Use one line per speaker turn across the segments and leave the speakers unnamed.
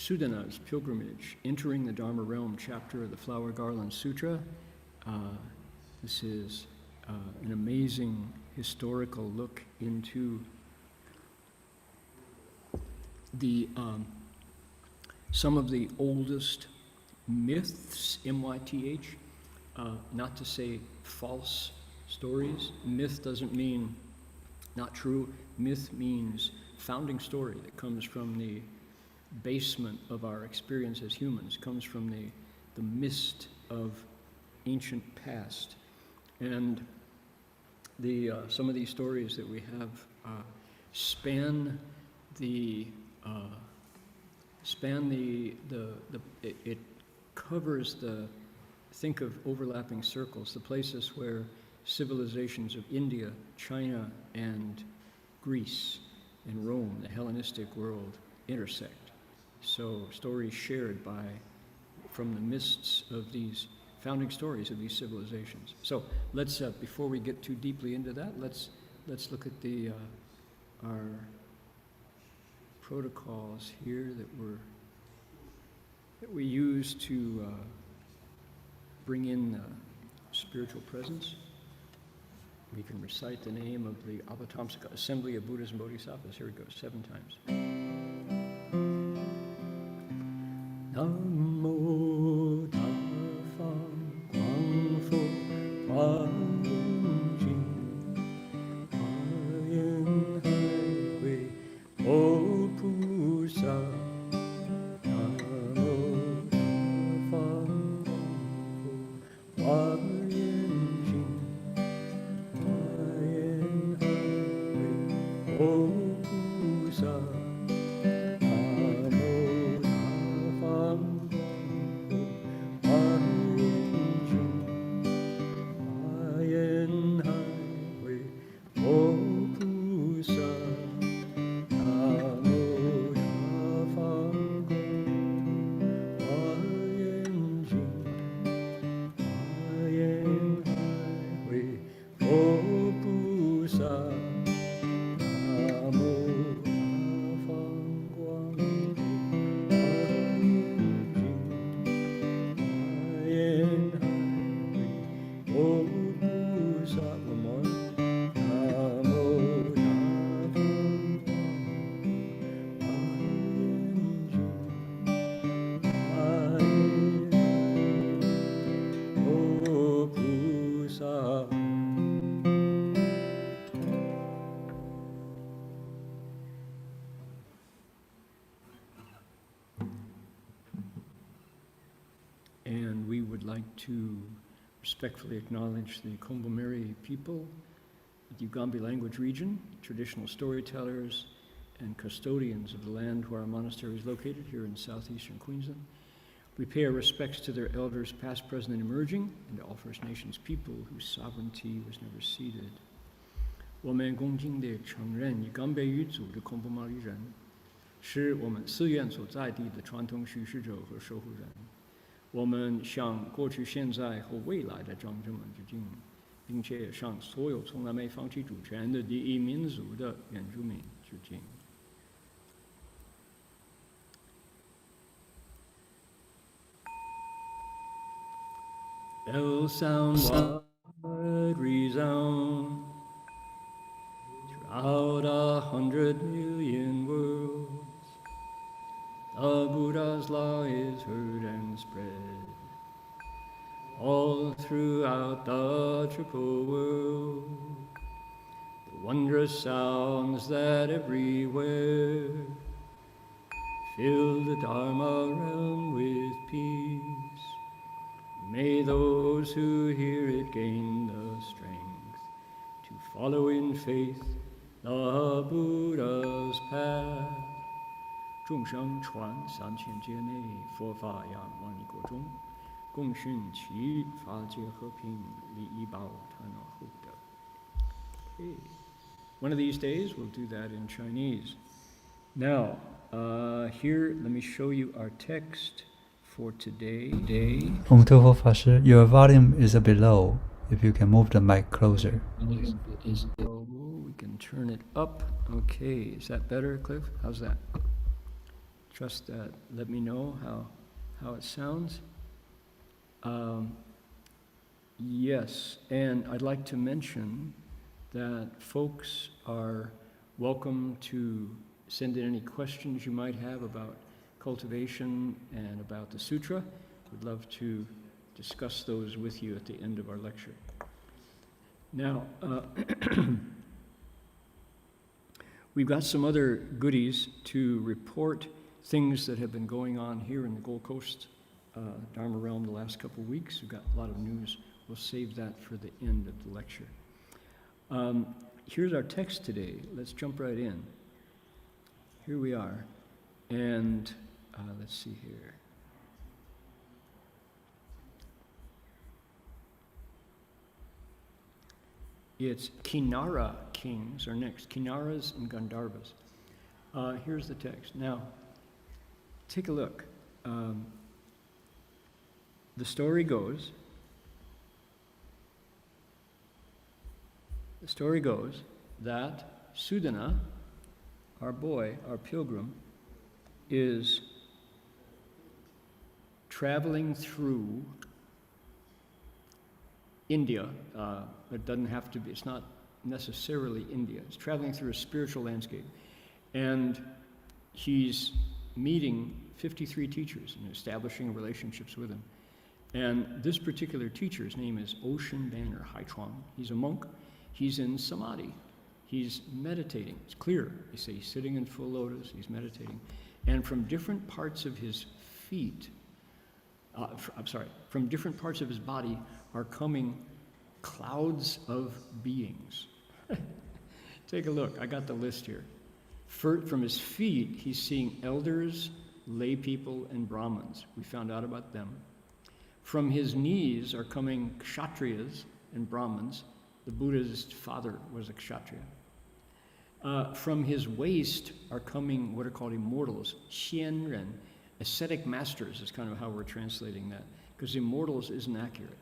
Sudana's Pilgrimage, Entering the Dharma Realm, chapter of the Flower Garland Sutra. This is an amazing historical look into the some of the oldest myths, M-Y-T-H, not to say false stories. Myth doesn't mean not true. Myth means founding story that comes from the basement of our experience as humans, comes from the mist of ancient past. And some of these stories that we have span it covers think of overlapping circles, the places where civilizations of India, China, and Greece and Rome, the Hellenistic world, intersect. So stories shared from the mists of these founding stories of these civilizations. So let's, before we get too deeply into that, let's look at our protocols here that we use to bring in spiritual presence. We can recite the name of the Avatamsaka, Assembly of Buddhas and Bodhisattvas. Here we go, 7 times. Namo Tassa Guangfo Huang Jing Huayan Hai Wei O Pusa Namo Tassa Guangfo Huayan Jing Huayan Hai Wei O Pusa And we would like to respectfully acknowledge the Kombumerri people, the Ugambi language region, traditional storytellers and custodians of the land where our monastery is located here in southeastern Queensland. We pay our respects to their elders past, present, and emerging, and to all First Nations people whose sovereignty was never ceded. 我们恭敬地承认Ugambi语族的Kombumerri人是我们寺院所在地的传统叙事者和守护人。我们向过去、现在和未来的长者们致敬，并且向所有从来没放弃主权的第一民族的原住民致敬。Bell sound wide resound throughout 100 million worlds. The Buddha's law is heard and spread all throughout the triple world. The wondrous sounds that everywhere fill the Dharma realm with peace. May those who hear it gain the strength to follow in faith the Buddha's path. 众生传3000劫内，佛法扬万亿国中，共训其法界和平，利益报他那后德。Okay. One of these days we'll do that in Chinese. Now, here, let me show you our text for today.
Hong Tufo Fashi, your volume is a bit low. If you can move the mic closer.
We can turn it up. Okay, is that better, Cliff? How's that? trust that. Let me know how it sounds. Yes, and I'd like to mention that folks are welcome to send in any questions you might have about cultivation and about the Sutra. We'd love to discuss those with you at the end of our lecture. Now, we've got some other goodies to report, things that have been going on here in the Gold Coast Dharma realm the last couple of weeks. We've got a lot of news. We'll save that for the end of the lecture. Here's our text today. Let's jump right in. Here we are. And let's see here. It's Kinara kings are next. Kinaras and Gandharvas. Here's the text. Now, take a look. The story goes that Sudana, our boy, our pilgrim, is traveling through India. It doesn't have to be, it's not necessarily India. It's traveling through a spiritual landscape. And he's meeting 53 teachers and establishing relationships with them. And this particular teacher's name is Ocean Banner Haichuang. He's a monk. He's in samadhi. He's meditating. It's clear. They say he's sitting in full lotus. He's meditating. And from different parts of his feet, from different parts of his body are coming clouds of beings. Take a look. I got the list here. From his feet, he's seeing elders, lay people, and Brahmins. We found out about them. From his knees are coming Kshatriyas and Brahmins. The Buddha's father was a Kshatriya. From his waist are coming what are called immortals, Xianren, ascetic masters is kind of how we're translating that, because immortals isn't accurate,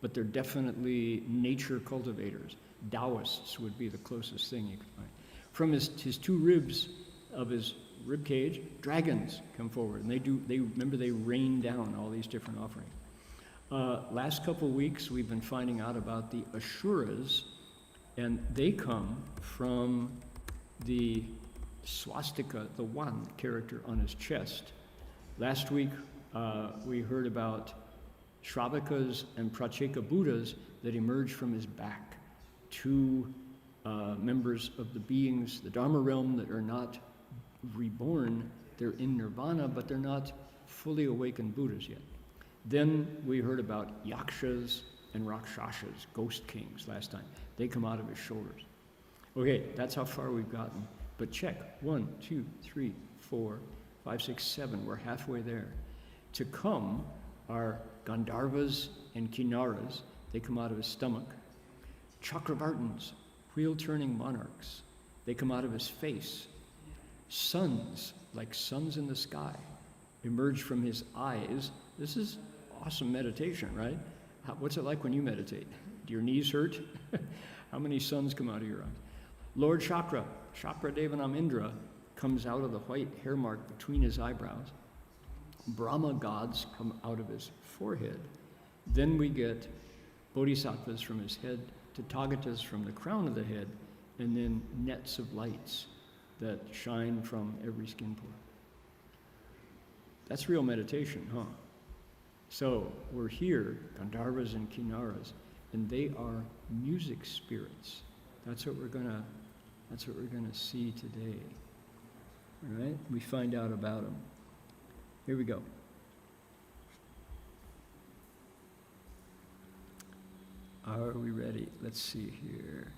but they're definitely nature cultivators. Taoists would be the closest thing you could find. From his two ribs of his rib cage, dragons come forward, and they rain down all these different offerings. Last couple of weeks, we've been finding out about the Asuras, and they come from the swastika, the one character on his chest. Last week, we heard about Shravakas and Pracheka Buddhas that emerged from his back. Two members of the beings, the Dharma realm, that are not reborn. They're in nirvana, but they're not fully awakened Buddhas yet. Then we heard about yakshas and rakshasas, ghost kings, last time. They come out of his shoulders. Okay, that's how far we've gotten. But check, 1, 2, 3, 4, 5, 6, 7. We're halfway there. To come are Gandharvas and Kinaras. They come out of his stomach. Chakravartins, wheel-turning monarchs. They come out of his face. Suns, like suns in the sky, emerge from his eyes. This is awesome meditation, right? What's it like when you meditate? Do your knees hurt? How many suns come out of your eyes? Lord Chakra, Chakra Devanam Indra, comes out of the white hair mark between his eyebrows. Brahma gods come out of his forehead. Then we get bodhisattvas from his head, Tathagatas from the crown of the head, and then nets of lights that shine from every skin pore. That's real meditation, huh? So we're here, Gandharvas and Kinaras, and they are music spirits. That's what we're gonna see today. All right? We find out about them. Here we go. Are we ready? Let's see here.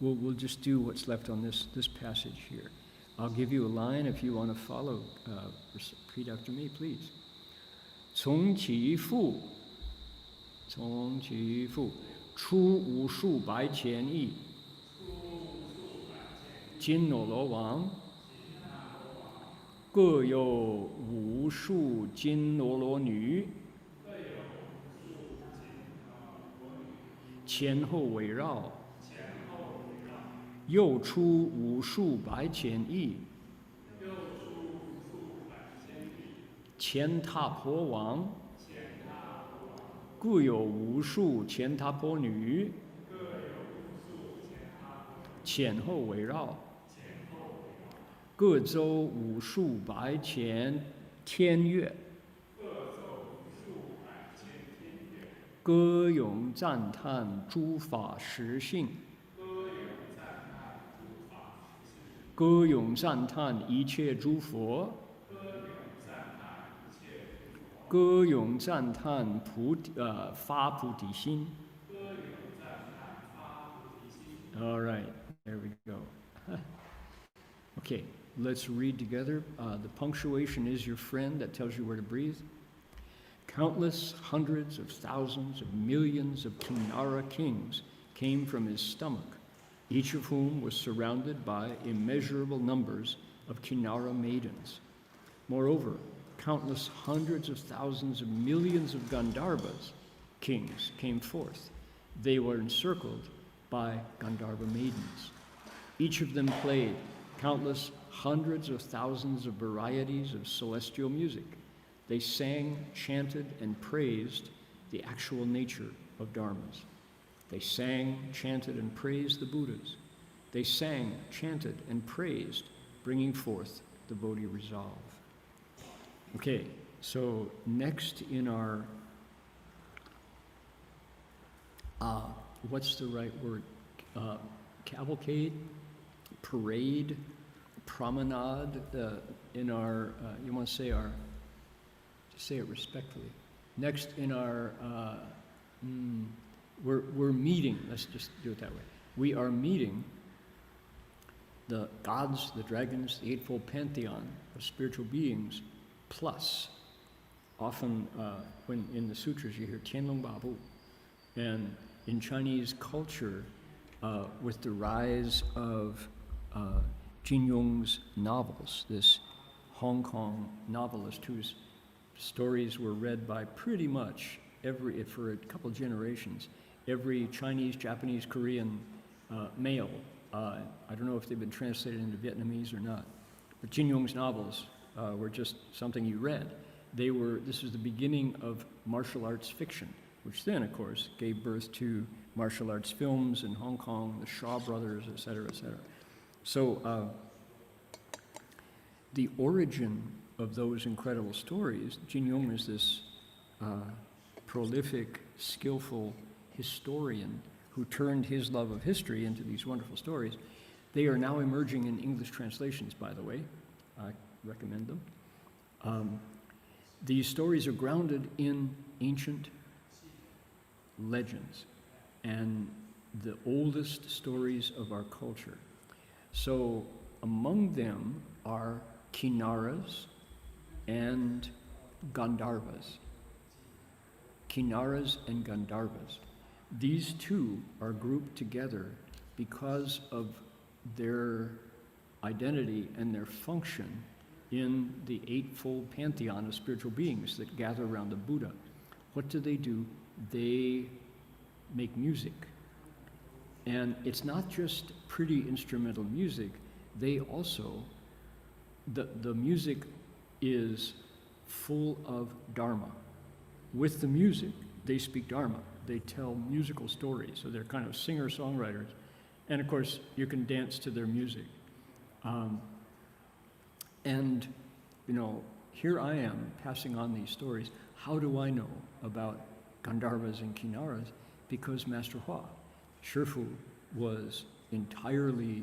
We'll just do what's left on this passage here. I'll give you a line if you want to follow. Repeat after me, please. 从其父出无数百千亿，金罗罗王各有无数金罗罗女，前后围绕，又出无数百千亿，前踏婆王，故有无数前踏婆女，前后围绕，各州无数百千天乐，歌咏赞叹诸法实性，歌咏赞叹一切诸佛，歌咏赞叹发菩提心。All right, there we go. Okay, let's read together. The punctuation is your friend that tells you where to breathe. Countless hundreds of thousands of millions of Kinara kings came from his stomach, each of whom was surrounded by immeasurable numbers of Kinara maidens. Moreover, countless hundreds of thousands of millions of Gandharvas, kings, came forth. They were encircled by Gandharva maidens. Each of them played countless hundreds of thousands of varieties of celestial music. They sang, chanted, and praised the actual nature of dharmas. They sang, chanted, and praised the Buddhas. They sang, chanted, and praised, bringing forth the Bodhi resolve. Okay, so next in our, what's the right word? Cavalcade, parade, promenade, in our, you want to say our, just say it respectfully. Next in our, we're meeting, let's just do it that way. We are meeting the gods, the dragons, the Eightfold Pantheon of spiritual beings, plus, often when in the sutras you hear Tianlong Babu, and in Chinese culture, with the rise of Jin Yong's novels, this Hong Kong novelist whose stories were read by pretty much for a couple generations, every Chinese, Japanese, Korean male. I don't know if they've been translated into Vietnamese or not, but Jin Yong's novels were just something you read. This was the beginning of martial arts fiction, which then, of course, gave birth to martial arts films in Hong Kong, the Shaw Brothers, et cetera, et cetera. So the origin of those incredible stories, Jin Yong is this prolific, skillful historian who turned his love of history into these wonderful stories. They are now emerging in English translations, by the way. I recommend them. These stories are grounded in ancient legends and the oldest stories of our culture. So among them are Kinnaras and Gandharvas. Kinnaras and Gandharvas. These two are grouped together because of their identity and their function in the Eightfold Pantheon of spiritual beings that gather around the Buddha. What do? They make music. And it's not just pretty instrumental music, they also, the music is full of Dharma. With the music, they speak Dharma. They tell musical stories, so they're kind of singer-songwriters. And of course, you can dance to their music. And, you know, here I am passing on these stories. How do I know about Gandharvas and Kinnaras? Because Master Hua, Shifu, was entirely,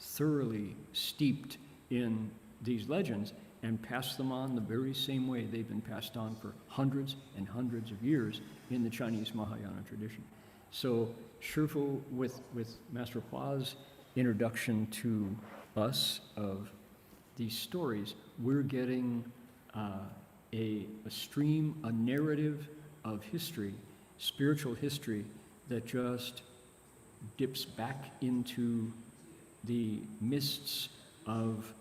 thoroughly steeped in these legends and passed them on the very same way they've been passed on for hundreds and hundreds of years in the Chinese Mahayana tradition. So Shifu, with Master Hua's introduction to us of these stories, we're getting a stream, a narrative of history, spiritual history, that just dips back into the mists of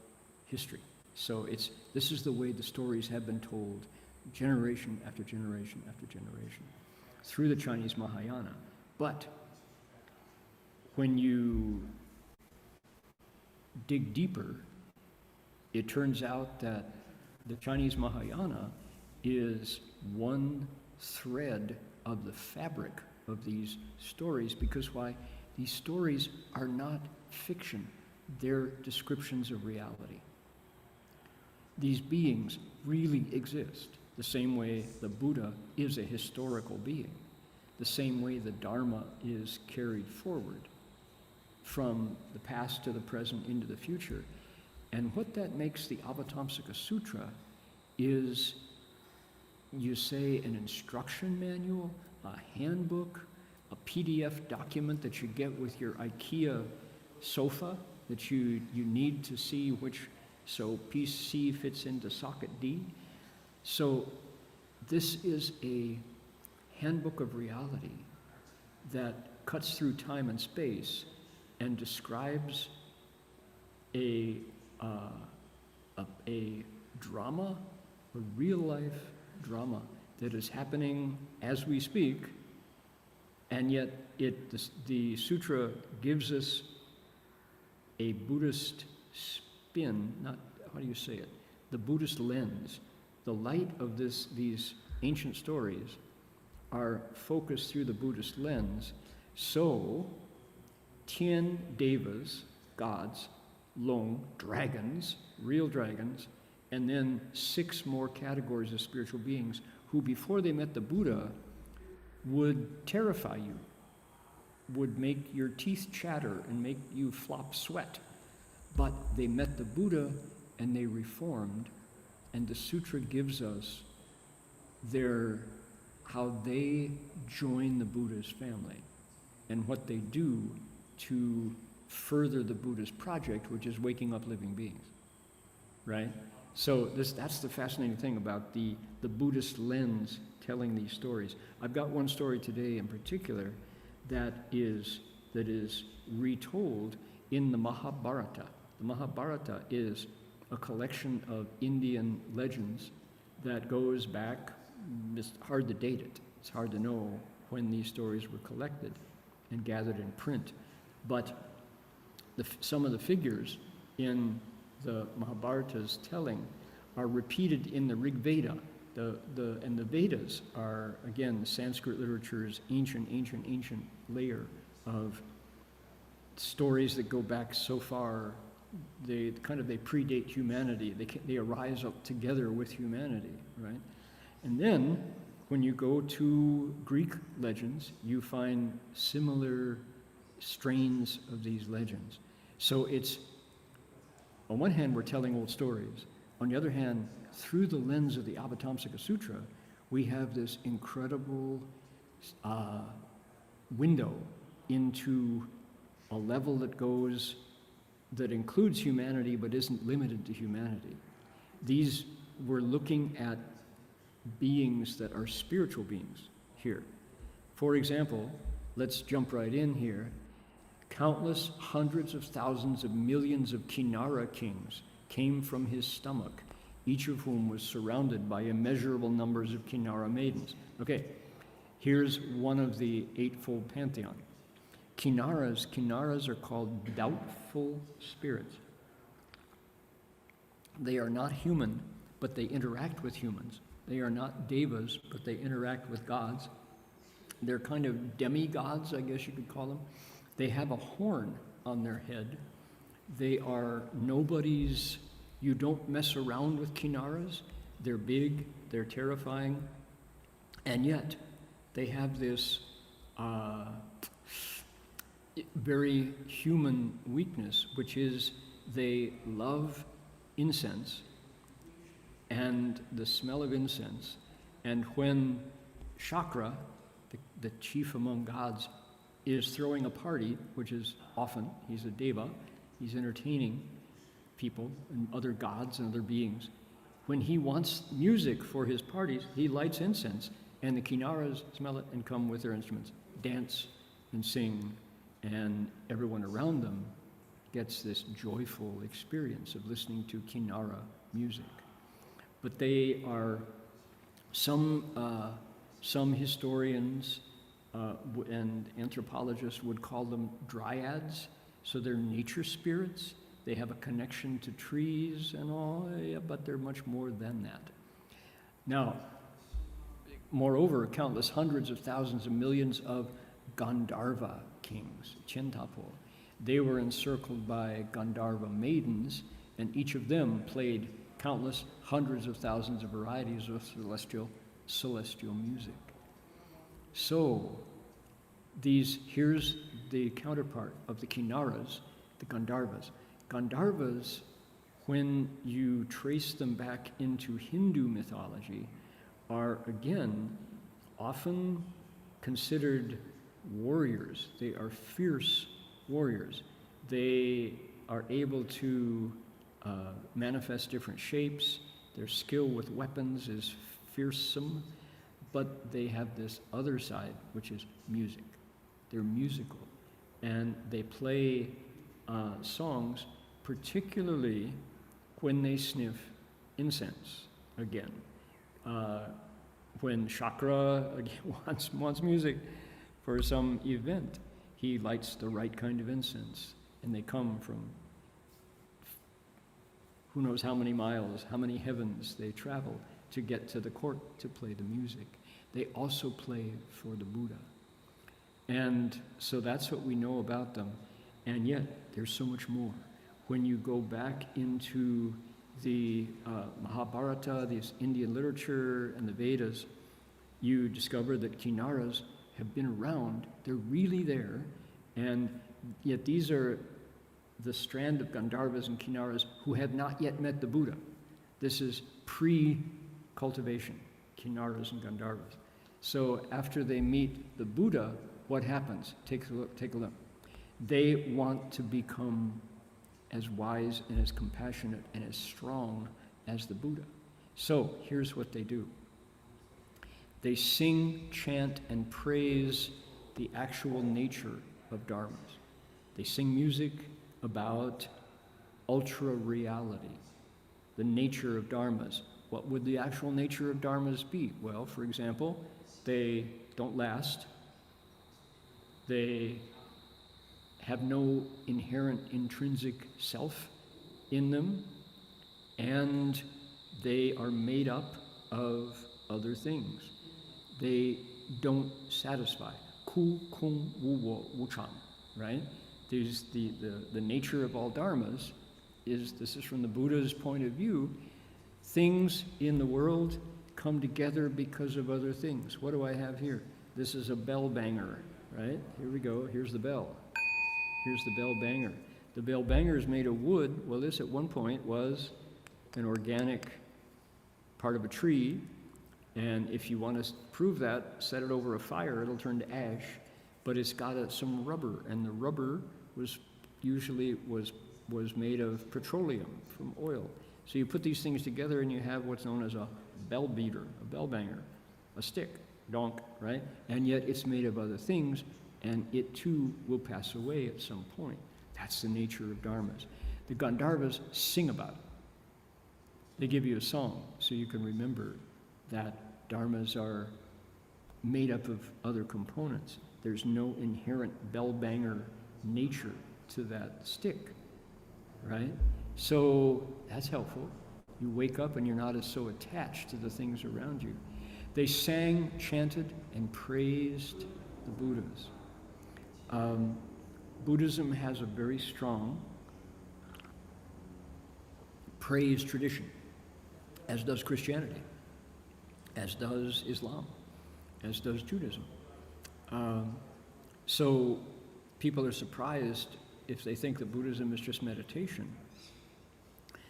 history. So this is the way the stories have been told generation after generation after generation through the Chinese Mahayana. But when you dig deeper, it turns out that The Chinese Mahayana is one thread of the fabric of these stories, because why? These stories are not fiction, they're descriptions of reality. These beings really exist, the same way the Buddha is a historical being, the same way the Dharma is carried forward from the past to the present into the future. And what that makes the Avatamsaka Sutra is, you say, an instruction manual, a handbook, a PDF document that you get with your IKEA sofa that you need to see which, so piece C fits into socket D. So this is a handbook of reality that cuts through time and space and describes a drama, a real-life drama that is happening as we speak, and yet the sutra gives us a Buddhist spin, not, how do you say it? The Buddhist lens. The light of these ancient stories are focused through the Buddhist lens. So, Tian devas, gods, Long, dragons, real dragons, and then 6 more categories of spiritual beings who, before they met the Buddha, would terrify you, would make your teeth chatter and make you flop sweat. But they met the Buddha and they reformed, and the sutra gives us how they join the Buddha's family and what they do to further the Buddha's project, which is waking up living beings, right? So that's the fascinating thing about the Buddhist lens telling these stories. I've got one story today in particular that is retold in the Mahabharata. The Mahabharata is a collection of Indian legends that goes back, it's hard to date it. It's hard to know when these stories were collected and gathered in print. But some of the figures in the Mahabharata's telling are repeated in the Rig Veda. And the Vedas are, again, the Sanskrit literature's ancient layer of stories that go back so far. They predate humanity. They arise up together with humanity, right? And then when you go to Greek legends, you find similar strains of these legends. So it's, on one hand, we're telling old stories. On the other hand, through the lens of the Avatamsaka Sutra, we have this incredible window into a level that includes humanity but isn't limited to humanity. We're looking at beings that are spiritual beings here. For example, let's jump right in here. Countless hundreds of thousands of millions of Kinara kings came from his stomach, each of whom was surrounded by immeasurable numbers of Kinara maidens. Okay, here's one of the eightfold pantheon. Kinaras are called doubtful spirits. They are not human, but they interact with humans. They are not devas, but they interact with gods. They're kind of demigods, I guess you could call them. They have a horn on their head. They are nobody's, you don't mess around with Kinaras. They're big, they're terrifying, and yet they have this very human weakness, which is they love incense and the smell of incense. And when Shakra, the chief among gods, is throwing a party, which is often, he's a deva, he's entertaining people and other gods and other beings. When he wants music for his parties, he lights incense, and the Kinaras smell it and come with their instruments, dance and sing, and everyone around them gets this joyful experience of listening to Kinara music. But they are, some historians and anthropologists would call them dryads, so they're nature spirits. They have a connection to trees and all, yeah, but they're much more than that. Now, moreover, countless hundreds of thousands of millions of Gandharva kings, Chentapo, they were encircled by Gandharva maidens, and each of them played countless hundreds of thousands of varieties of celestial music. So, here's the counterpart of the Kinnaras, the Gandharvas. Gandharvas, when you trace them back into Hindu mythology, are again often considered warriors. They are fierce warriors. They are able to manifest different shapes. Their skill with weapons is fearsome, but they have this other side, which is music. They're musical, and they play songs, particularly when they sniff incense again. When Chakra again wants music for some event, he lights the right kind of incense, and they come from who knows how many miles, how many heavens they travel to get to the court to play the music. They also play for the Buddha. And so that's what we know about them. And yet, there's so much more. When you go back into the Mahabharata, this Indian literature, and the Vedas, you discover that Kinnaras have been around. They're really there. And yet these are the strand of Gandharvas and Kinnaras who have not yet met the Buddha. This is pre-cultivation, Kinnaras and Gandharvas. So after they meet the Buddha, what happens? Take a look. They want to become as wise and as compassionate and as strong as the Buddha. So here's what they do. They sing, chant, and praise the actual nature of dharmas. They sing music about ultra-reality, the nature of dharmas. What would the actual nature of dharmas be? Well, for example, they don't last. They have no inherent intrinsic self in them, and they are made up of other things. They don't satisfy. Ku, kung, wu, wo, wu, chang, right? There's the nature of all dharmas this is from the Buddha's point of view, things in the world come together because of other things. What do I have here? This is a bell banger, right? Here we go, here's the bell. Here's the bell banger. The bell banger is made of wood. Well, this at one point was an organic part of a tree, and if you want to prove that, set it over a fire, it'll turn to ash, but it's got some rubber, and the rubber was usually made of petroleum from oil. So you put these things together and you have what's known as a bell beater, a bell banger, a stick, donk, right? And yet it's made of other things, and it too will pass away at some point. That's the nature of dharmas. The Gandharvas sing about it. They give you a song so you can remember that dharmas are made up of other components. There's no inherent bell banger nature to that stick, right? So that's helpful. You wake up and you're not as so attached to the things around you. They sang, chanted, and praised the Buddhas. Buddhism has a very strong praise tradition, as does Christianity, as does Islam, as does Judaism. So people are surprised if they think that Buddhism is just meditation,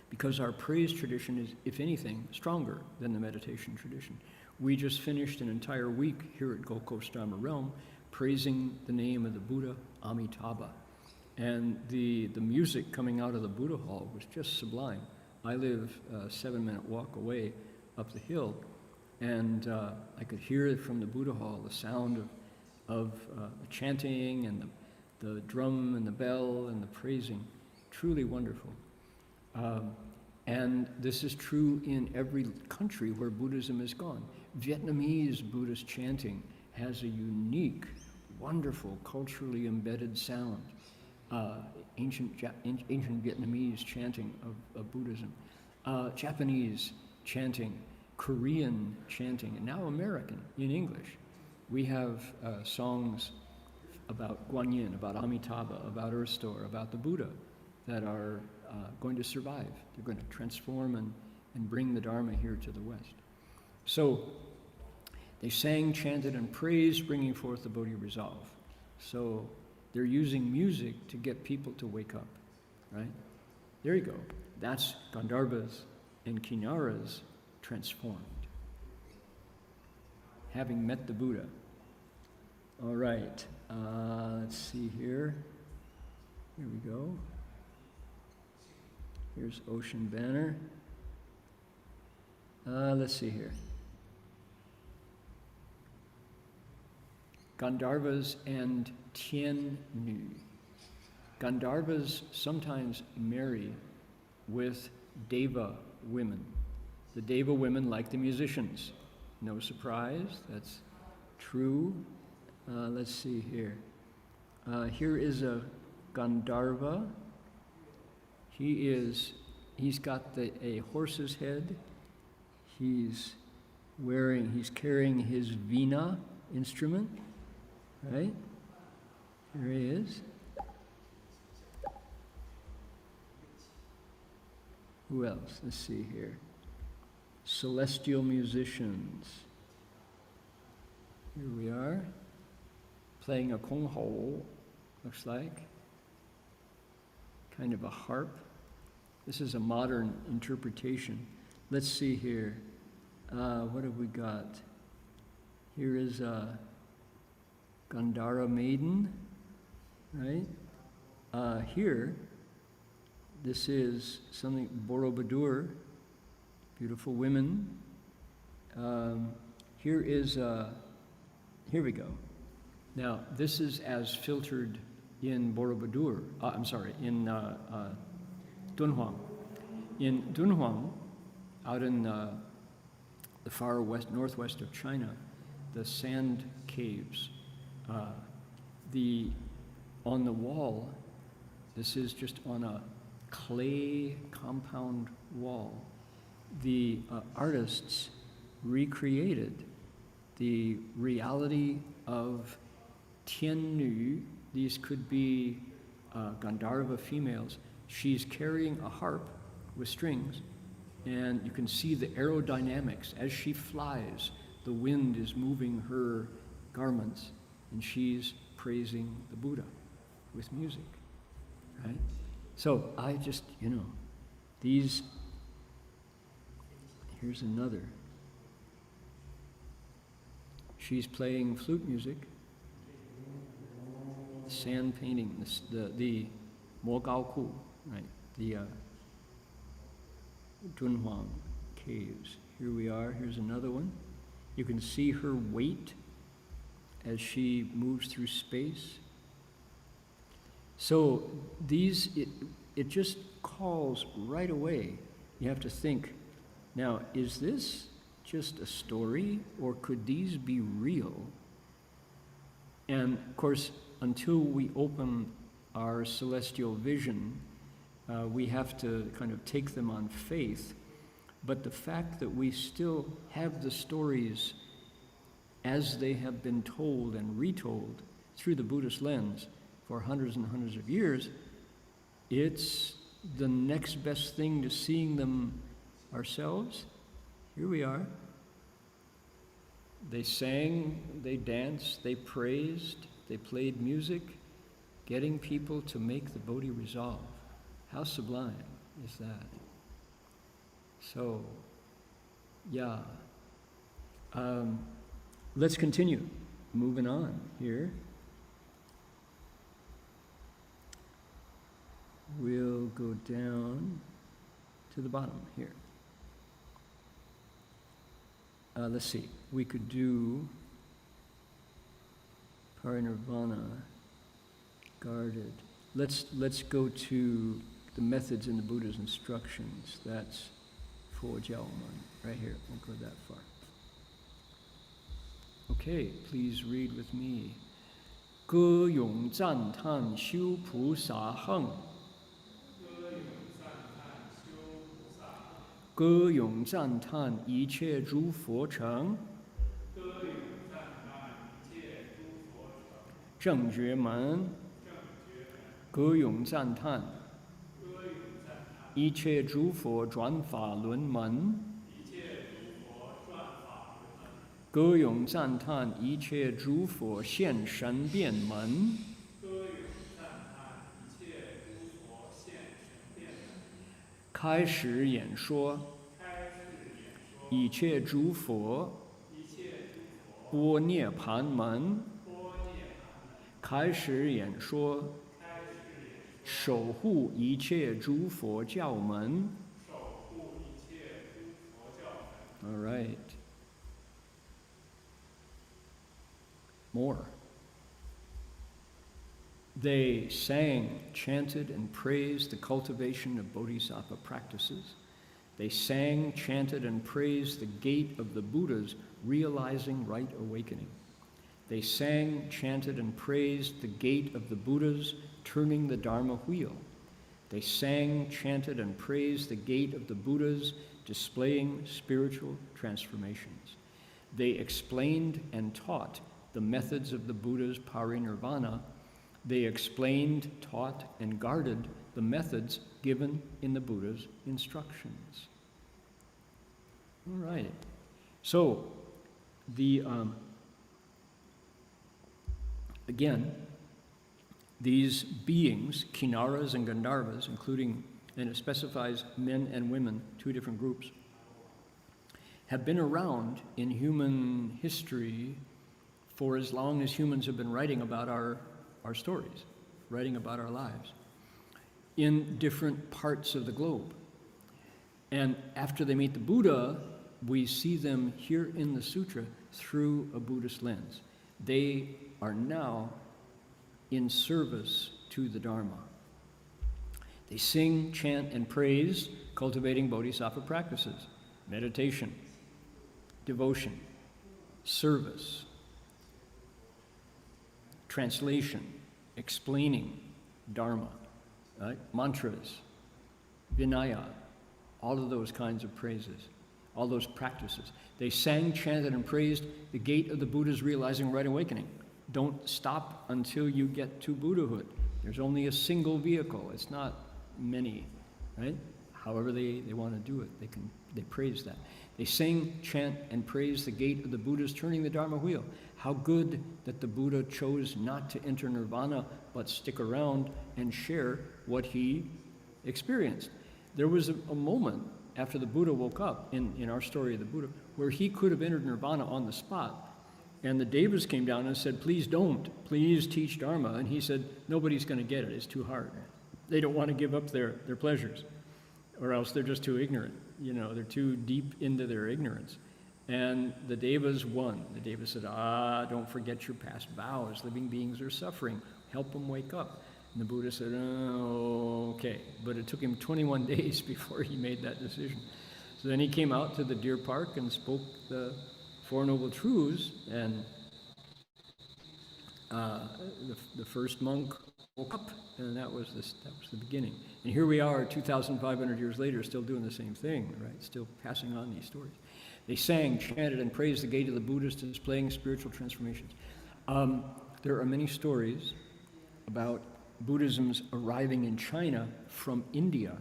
because our praise tradition is, if anything, stronger than the meditation tradition. We just finished an entire week here at Gold Coast Dharma Realm praising the name of the Buddha, Amitabha. And the music coming out of the Buddha Hall was just sublime. I live a 7-minute walk away up the hill, and I could hear it from the Buddha Hall, the sound of the chanting and the drum and the bell and the praising. Truly wonderful. And this is true in every country where Buddhism has gone. Vietnamese Buddhist chanting has a unique, wonderful, culturally embedded sound. ancient Vietnamese chanting of Buddhism, Japanese chanting, Korean chanting, and now American in English. We have songs about Guanyin, about Amitabha, about Earth Store, about the Buddha that are going to survive. They're going to transform and bring the Dharma here to the West. So they sang, chanted, and praised, bringing forth the Bodhi resolve. So they're using music to get people to wake up, right? There you go. That's Gandharvas and Kinnaras transformed, having met the Buddha. All right, let's see here. Here we go. Here's Ocean Banner. Let's see here. Gandharvas and Tien Nu. Gandharvas sometimes marry with Deva women. The Deva women like the musicians. No surprise, that's true. Let's see here. Here is a Gandharva. He's got a horse's head. He's carrying his veena instrument, right? Here he is. Who else? Let's see here. Celestial musicians. Here we are, playing a kong ho, looks like. Kind of a harp. This is a modern interpretation. Let's see here. What have we got? Here is a Gandhara maiden, right? Here, this is something, Borobudur, beautiful women. Here we go. Now, this is as filtered in Borobudur, in Dunhuang. In Dunhuang, out in the far northwest of China, the sand caves, on the wall, this is just on a clay compound wall, the artists recreated the reality of Tien Nu. These could be Gandharva females. She's carrying a harp with strings, and you can see the aerodynamics. As she flies, the wind is moving her garments, and she's praising the Buddha with music, right? So I just, here's another. She's playing flute music, sand painting, the Mo Gao Ku, right? The Dunhuang caves. Here we are, here's another one. You can see her weight as she moves through space. So it just calls right away. You have to think, now, is this just a story, or could these be real? And of course, until we open our celestial vision, we have to kind of take them on faith. But the fact that we still have the stories as they have been told and retold through the Buddhist lens for hundreds and hundreds of years, it's the next best thing to seeing them ourselves. Here we are. They sang, they danced, they praised, they played music, getting people to make the Bodhi resolve. How sublime is that? So, yeah. Let's continue. Moving on here. We'll go down to the bottom here. Let's see. We could do parinirvana, guarded. Let's go to the methods in the Buddha's instructions. That's for Jiaoman, right here. We'll go that far. Okay, please read with me. 歌咏赞叹修菩萨行，歌咏赞叹一切诸佛乘，正觉门，歌咏赞叹一切诸佛转法轮门，歌咏赞叹一切诸佛现神变门，开始演说一切诸佛般涅盘门，开始演说守护一切诸佛教门。All right. More. They sang, chanted, and praised the cultivation of bodhisattva practices. They sang, chanted, and praised the gate of the Buddhas realizing right awakening. They sang, chanted, and praised the gate of the Buddhas turning the Dharma wheel. They sang, chanted, and praised the gate of the Buddhas displaying spiritual transformations. They explained and taught the methods of the Buddha's parinirvana. They explained, taught, and guarded the methods given in the Buddha's instructions. All right. So, again, these beings, Kinnaras and Gandharvas, including, and it specifies men and women, two different groups, have been around in human history for as long as humans have been writing about our stories, writing about our lives, in different parts of the globe. And after they meet the Buddha, we see them here in the sutra through a Buddhist lens. They are now in service to the Dharma. They sing, chant, and praise, cultivating bodhisattva practices, meditation, devotion, service, translation, explaining Dharma, right? Mantras, Vinaya, all of those kinds of praises, all those practices. They sang, chanted, and praised the gate of the Buddha's realizing right awakening. Don't stop until you get to Buddhahood. There's only a single vehicle. It's not many, right? However they want to do it, they praise that. They sing, chant, and praise the gate of the Buddha's turning the Dharma wheel. How good that the Buddha chose not to enter nirvana, but stick around and share what he experienced. There was a moment after the Buddha woke up, in our story of the Buddha, where he could have entered nirvana on the spot. And the Devas came down and said, please don't, please teach Dharma. And he said, nobody's going to get it, it's too hard. They don't want to give up their pleasures, or else they're just too ignorant. You know, they're too deep into their ignorance. And the Devas won. The Devas said, don't forget your past vows. Living beings are suffering. Help them wake up. And the Buddha said, okay. But it took him 21 days before he made that decision. So then he came out to the deer park and spoke the Four Noble Truths, and the first monk woke up, and that was the beginning. And here we are 2,500 years later, still doing the same thing, right? Still passing on these stories. They sang, chanted, and praised the gate of the Buddhas, displaying spiritual transformations. There are many stories about Buddhism's arriving in China from India,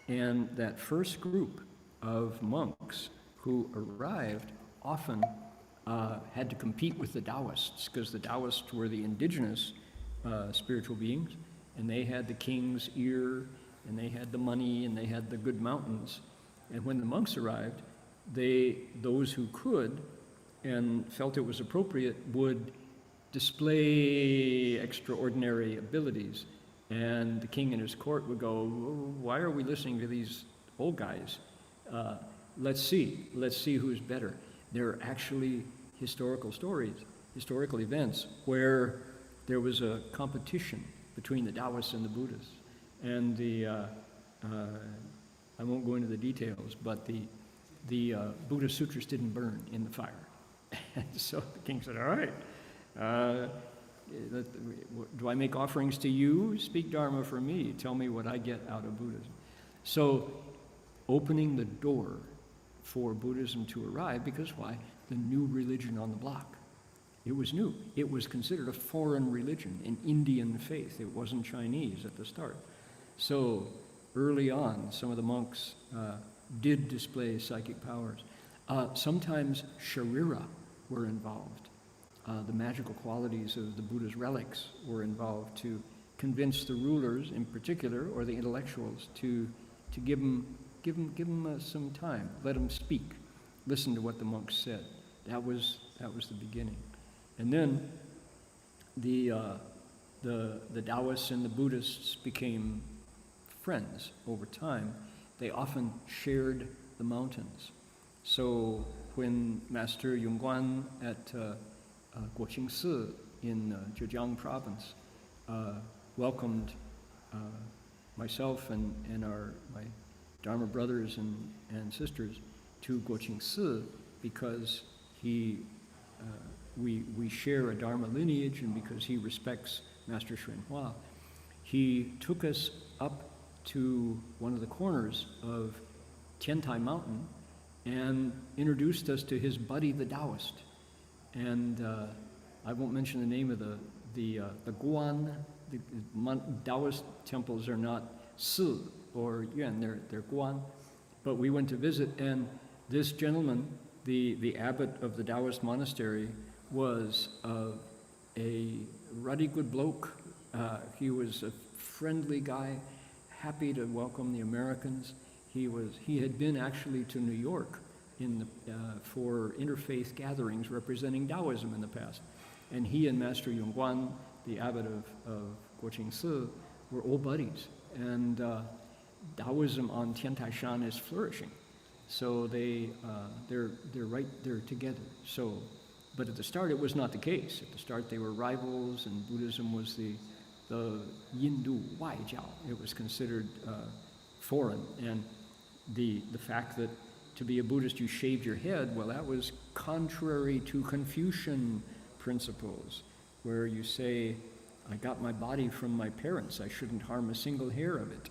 and that first group of monks who arrived often had to compete with the Taoists, because the Taoists were the indigenous spiritual beings, and they had the king's ear, and they had the money, and they had the good mountains. And when the monks arrived, those who could and felt it was appropriate would display extraordinary abilities. And the king and his court would go, why are we listening to these old guys? Let's see who's better. There are actually historical stories, historical events where there was a competition between the Taoists and the Buddhists. And I won't go into the details, but the Buddha sutras didn't burn in the fire. And so the king said, all right, do I make offerings to you? Speak Dharma for me. Tell me what I get out of Buddhism. So opening the door for Buddhism to arrive, because why? The new religion on the block. It was new. It was considered a foreign religion, an Indian faith. It wasn't Chinese at the start. So early on, some of the monks did display psychic powers. Sometimes sharira were involved. The magical qualities of the Buddha's relics were involved to convince the rulers in particular, or the intellectuals, to give them some time, let them speak, listen to what the monks said. That was the beginning. And then the Taoists and the Buddhists became friends over time. They often shared the mountains. So when Master Yongguan at Guoqingsi in Zhejiang province welcomed myself and my Dharma brothers and sisters to Guoqingsi, because we share a Dharma lineage, and because he respects Master Xuanhua, he took us up to one of the corners of Tiantai Mountain and introduced us to his buddy, the Taoist. And I won't mention the name of the Guan. The Taoist temples are not Si or Yuan, they're Guan. But we went to visit, and this gentleman, the abbot of the Taoist monastery, was a ruddy good bloke. He was a friendly guy, happy to welcome the Americans. He had been actually to New York for interfaith gatherings representing Taoism in the past. And he and Master Yongguan, the abbot of Guoqingsi, were old buddies. And Taoism on Tiantaishan is flourishing. So they're right there together. So, but at the start it was not the case. At the start they were rivals, and Buddhism was the Yindu Waijiao. It was considered foreign. And the fact that to be a Buddhist you shaved your head, well, that was contrary to Confucian principles, where you say, I got my body from my parents, I shouldn't harm a single hair of it.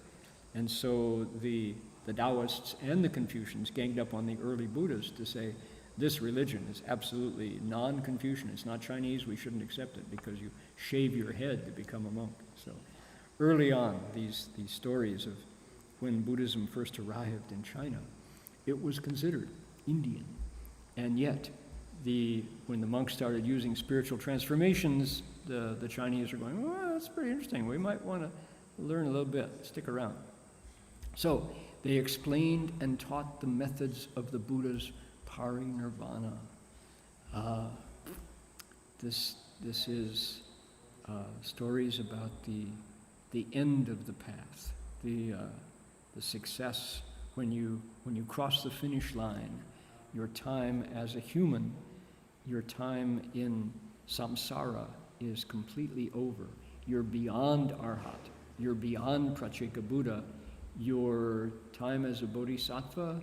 And so the Taoists and the Confucians ganged up on the early Buddhists to say, this religion is absolutely non-Confucian, it's not Chinese, we shouldn't accept it because you shave your head to become a monk. So early on, these stories of when Buddhism first arrived in China, it was considered Indian. And yet, when the monks started using spiritual transformations, the Chinese are going, well, that's pretty interesting. We might want to learn a little bit, stick around. So they explained and taught the methods of the Buddha's parinirvana. This is stories about the end of the path, the success when you cross the finish line. Your time as a human, your time in samsara is completely over. You're beyond arhat. You're beyond pratyeka Buddha. Your time as a bodhisattva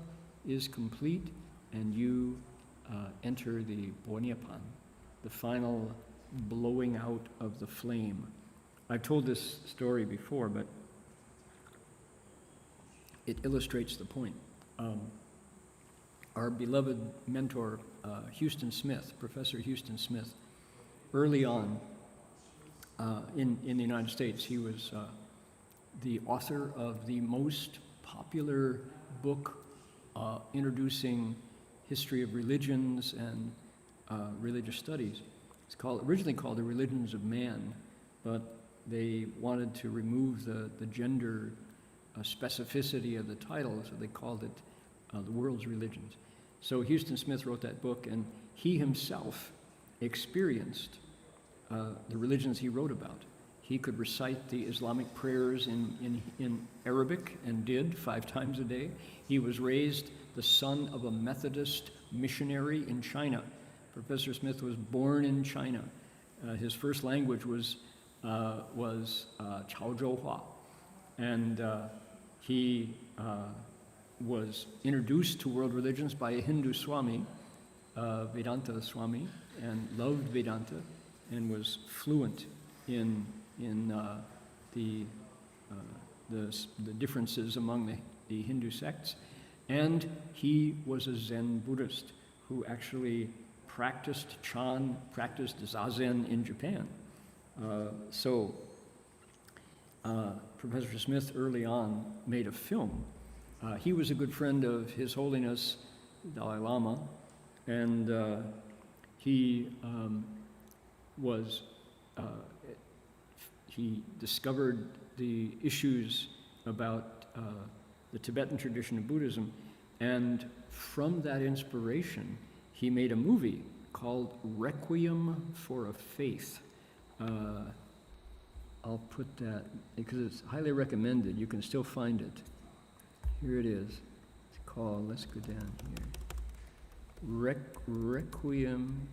is complete, and you enter the Bodhisattva, the final blowing out of the flame. I've told this story before, but it illustrates the point. Our beloved mentor, Houston Smith, Professor Houston Smith, early on in the United States, he was the author of the most popular book introducing history of religions and religious studies. It's originally called The Religions of Man, but they wanted to remove the gender specificity of the title, so they called it The World's Religions. So Houston Smith wrote that book, and he himself experienced the religions he wrote about. He could recite the Islamic prayers in Arabic, and did 5 times a day. He was raised the son of a Methodist missionary in China. Professor Smith was born in China. His first language was Chaozhouhua, and he was introduced to world religions by a Hindu Swami, Vedanta Swami, and loved Vedanta. and was fluent in the, the differences among the Hindu sects. And he was a Zen Buddhist who actually practiced Chan, practiced Zazen in Japan. Professor Smith early on made a film. He was a good friend of His Holiness Dalai Lama, and he discovered the issues about the Tibetan tradition of Buddhism, and from that inspiration, he made a movie called Requiem for a Faith. I'll put that, because it's highly recommended. You can still find it. Here it is. It's called, let's go down here. Requiem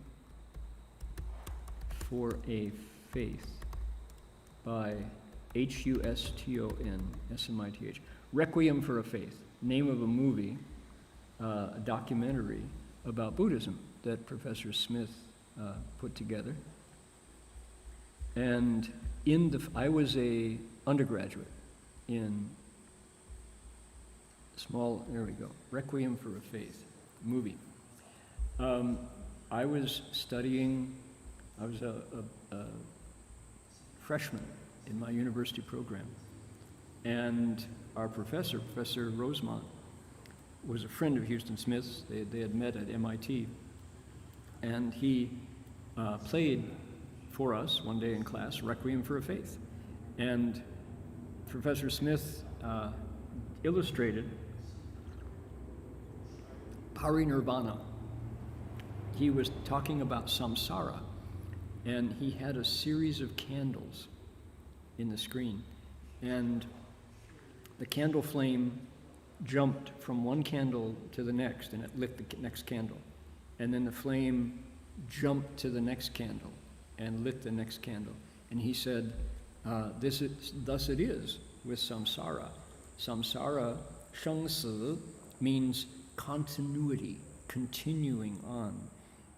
for a Faith by Huston, Smith. Requiem for a Faith, name of a movie, a documentary about Buddhism that Professor Smith put together. And I was a undergraduate in there we go, Requiem for a Faith, movie. I was studying, I was a freshman in my university program, and our professor, Professor Rosemont, was a friend of Huston Smith's. They had met at MIT, and he played for us one day in class, Requiem for a Faith. And Professor Smith illustrated Parinirvana. He was talking about samsara, and he had a series of candles in the screen. And the candle flame jumped from one candle to the next, and it lit the next candle. And then the flame jumped to the next candle and lit the next candle. And he said, thus it is with samsara. Samsara, shengsi, means continuity, continuing on,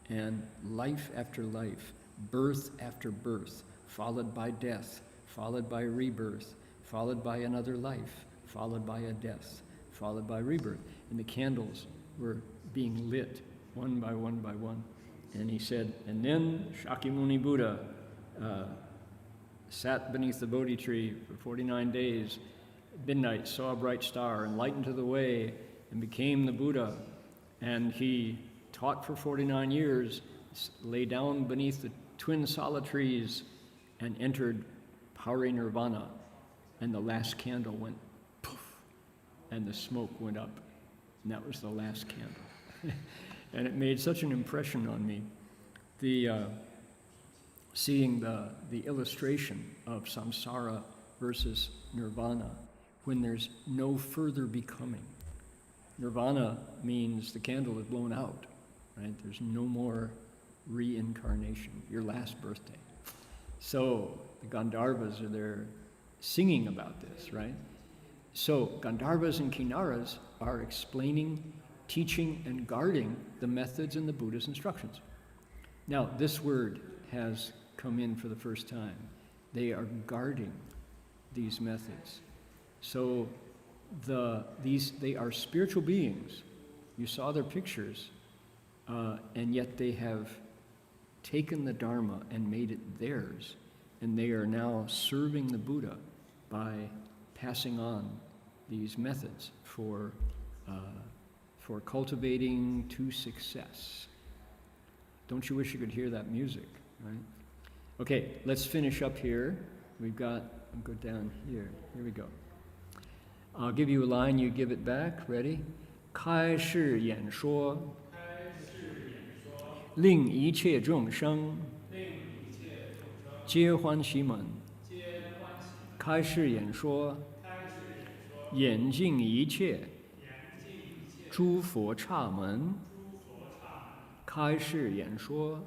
and life after life, birth after birth, followed by death, followed by rebirth, followed by another life, followed by a death, followed by rebirth. And the candles were being lit one by one by one. And he said, and then Shakyamuni Buddha sat beneath the Bodhi tree for 49 days. At midnight, saw a bright star, enlightened to the way, and became the Buddha. And he taught for 49 years, lay down beneath the twin sala trees, and entered Parinirvana. And the last candle went poof, and the smoke went up. And that was the last candle. And it made such an impression on me, seeing the illustration of samsara versus nirvana, when there's no further becoming. Nirvana means the candle is blown out, right? There's no more reincarnation, your last birthday. So the Gandharvas are there singing about this, right? So Gandharvas and Kinnaras are explaining, teaching, and guarding the methods in the Buddha's instructions. Now, this word has come in for the first time. They are guarding these methods. So they are spiritual beings. You saw their pictures, and yet they have taken the Dharma and made it theirs, and they are now serving the Buddha by passing on these methods for cultivating to success. Don't you wish you could hear that music, right? Okay, let's finish up here. I'll go down here. Here we go. I'll give you a line, you give it back. Ready? 开示演说，令一切众生皆欢喜门。开示演说，演尽一切诸佛刹门。开示演说，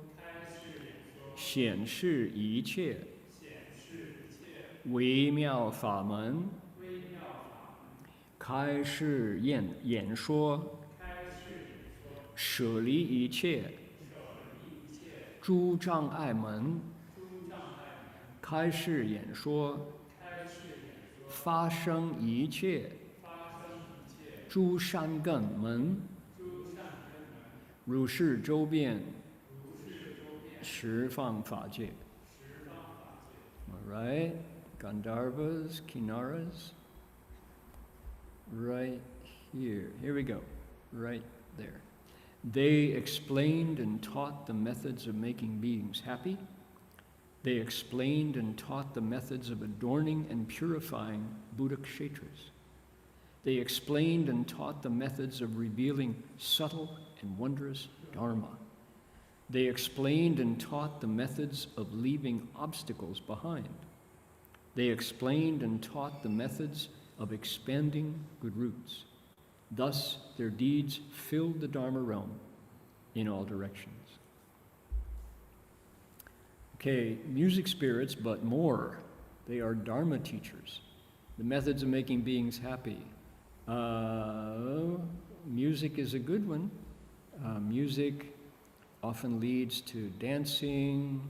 显示一切微妙法门。开示演说，舍离一切诸障碍门。开示演说，发生一切诸善根门，如是周遍，十方法界。All right, Gandharvas, Kinnaras, right here. Here we go, right there. They explained and taught the methods of making beings happy. They explained and taught the methods of adorning and purifying Buddha kshetras. They explained and taught the methods of revealing subtle and wondrous Dharma. They explained and taught the methods of leaving obstacles behind. They explained and taught the methods of expanding good roots. Thus, their deeds filled the Dharma realm in all directions. Okay, music spirits, but more. They are Dharma teachers. The methods of making beings happy. Music is a good one. Music often leads to dancing,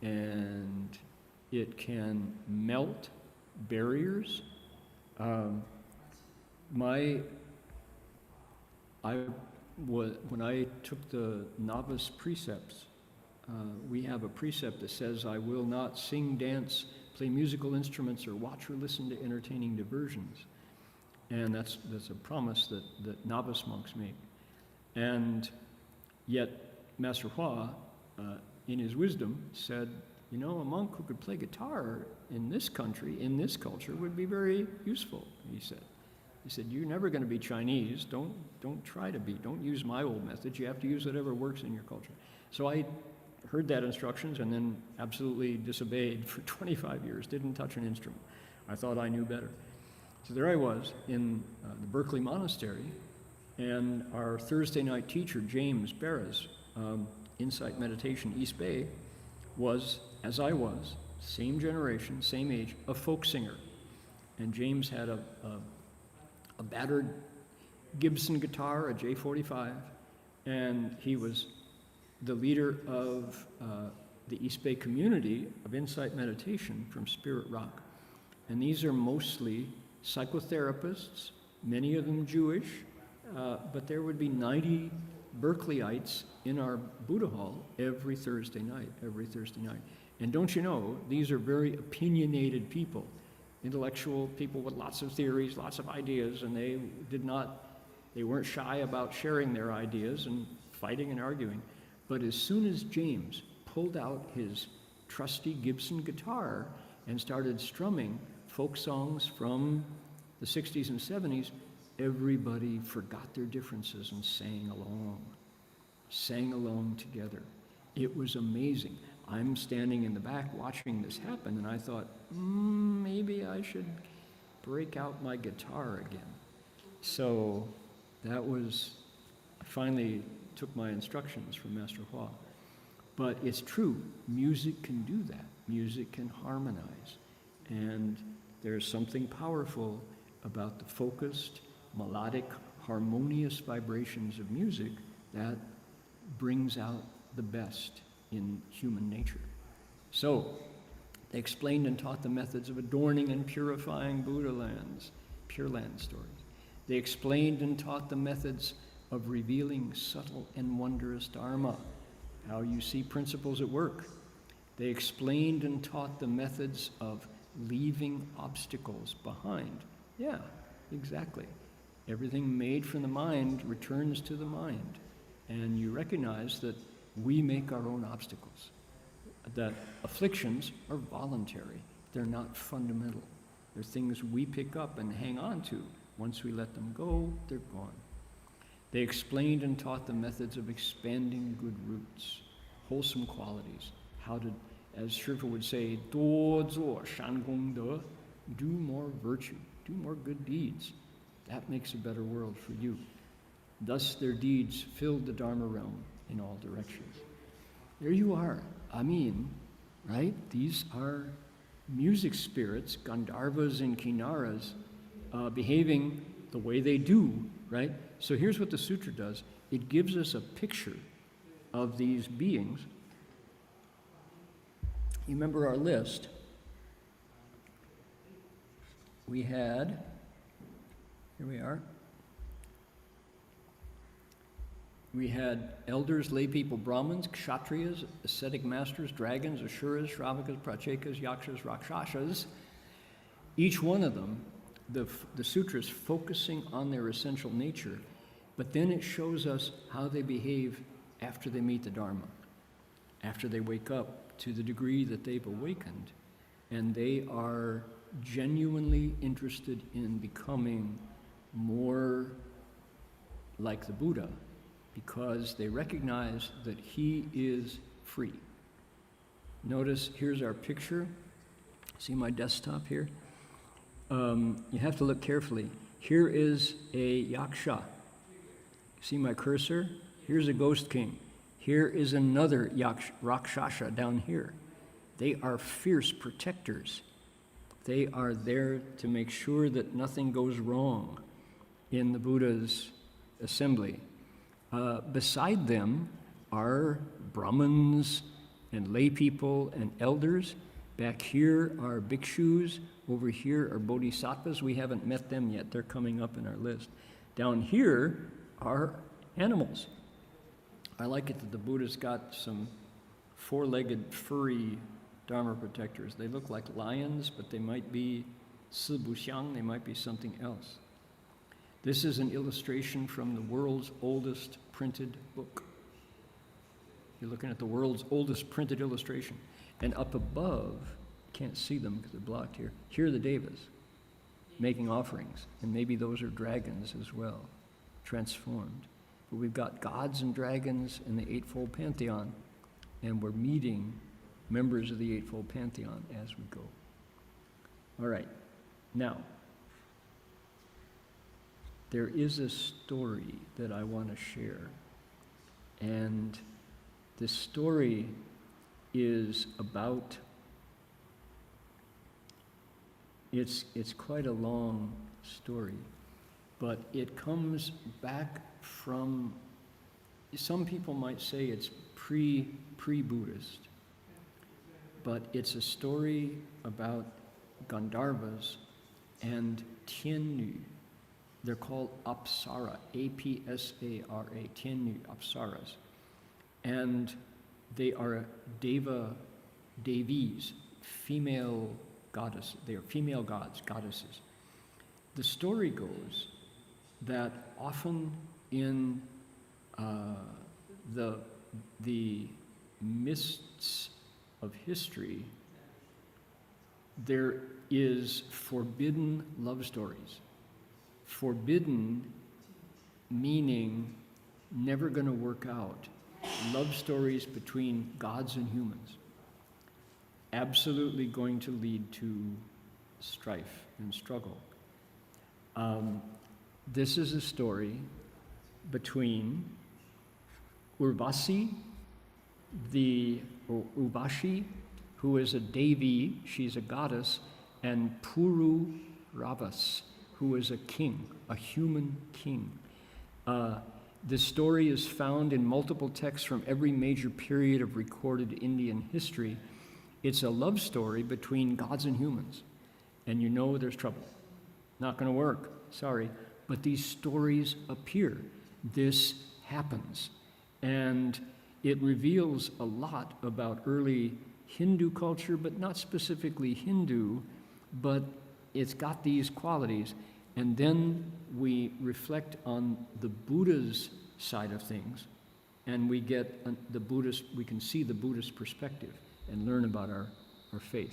and it can melt barriers. When I took the novice precepts, we have a precept that says, I will not sing, dance, play musical instruments, or watch or listen to entertaining diversions. And that's a promise that novice monks make. And yet, Master Hua, in his wisdom, said, you know, a monk who could play guitar in this country, in this culture, would be very useful, he said. He said, you're never going to be Chinese. Don't try to be. Don't use my old methods. You have to use whatever works in your culture. So I heard that instructions and then absolutely disobeyed for 25 years, didn't touch an instrument. I thought I knew better. So there I was in the Berkeley Monastery, and our Thursday night teacher, James Barras, Insight Meditation, East Bay, was, as I was, same generation, same age, a folk singer. And James had a battered Gibson guitar, a J45, and he was the leader of the East Bay community of Insight Meditation from Spirit Rock. And these are mostly psychotherapists, many of them Jewish, but there would be 90 Berkeleyites in our Buddha Hall every Thursday night. And don't you know, these are very opinionated people, intellectual people with lots of theories, lots of ideas, and they weren't shy about sharing their ideas and fighting and arguing. But as soon as James pulled out his trusty Gibson guitar and started strumming folk songs from the 60s and 70s, everybody forgot their differences and sang along together. It was amazing. I'm standing in the back watching this happen, and I thought, maybe I should break out my guitar again. So I finally took my instructions from Master Hua. But it's true, music can do that. Music can harmonize. And there's something powerful about the focused, melodic, harmonious vibrations of music that brings out the best in human nature. So, they explained and taught the methods of adorning and purifying Buddha lands, Pure Land stories. They explained and taught the methods of revealing subtle and wondrous Dharma, how you see principles at work. They explained and taught the methods of leaving obstacles behind. Yeah, exactly. Everything made from the mind returns to the mind. And you recognize that we make our own obstacles, that afflictions are voluntary. They're not fundamental. They're things we pick up and hang on to. Once we let them go, they're gone. They explained and taught the methods of expanding good roots, wholesome qualities, how to, as Shifu would say, 多做善功德, do more virtue, do more good deeds. That makes a better world for you. Thus their deeds filled the Dharma realm in all directions. There you are. I mean, right? These are music spirits, Gandharvas and Kinnaras, behaving the way they do, right? So here's what the sutra does. It gives us a picture of these beings. You remember our list. we had, here we are. We had elders, lay people, Brahmins, Kshatriyas, ascetic masters, dragons, Asuras, Shravakas, Prachekas, Yakshas, Rakshasas. Each one of them, the sutras focusing on their essential nature, but then it shows us how they behave after they meet the Dharma, after they wake up to the degree that they've awakened, and they are genuinely interested in becoming more like the Buddha, because they recognize that he is free. Notice, here's our picture. See my desktop here? You have to look carefully. Here is a yaksha. See my cursor? Here's a ghost king. Here is another rakshasa down here. They are fierce protectors. They are there to make sure that nothing goes wrong in the Buddha's assembly. Beside them are Brahmins and lay people and elders. Back here are bhikshus. Over here are bodhisattvas. We haven't met them yet. They're coming up in our list. Down here are animals. I like it that the Buddha's got some four-legged, furry Dharma protectors. They look like lions, but they might be sibuxiang, they might be something else. This is an illustration from the world's oldest printed book. You're looking at the world's oldest printed illustration. And up above, can't see them because they're blocked here. Here are the devas making offerings, and maybe those are dragons as well, transformed. But we've got gods and dragons in the Eightfold Pantheon, and we're meeting members of the Eightfold Pantheon as we go. All right, now, there is a story that I want to share, and this story is about, it's quite a long story, but it comes back from, some people might say it's pre-Buddhist, but it's a story about Gandharvas and Tiannu. They're called Apsara, A-P-S-A-R-A, Tiannu, Apsaras. And they are devis, female goddesses. They are female gods, goddesses. The story goes that often in the mists of history, there is forbidden love stories. Forbidden meaning never going to work out. Love stories between gods and humans. Absolutely going to lead to strife and struggle. This is a story between Urvasi, Urvashi, who is a Devi, she's a goddess, and Puru Ravas, who is a king, a human king. This story is found in multiple texts from every major period of recorded Indian history. It's a love story between gods and humans. And you know there's trouble. Not going to work, sorry. But these stories appear. This happens. And it reveals a lot about early Hindu culture, but not specifically Hindu, but it's got these qualities. And then we reflect on the Buddha's side of things, and we get we can see the Buddhist perspective and learn about our faith.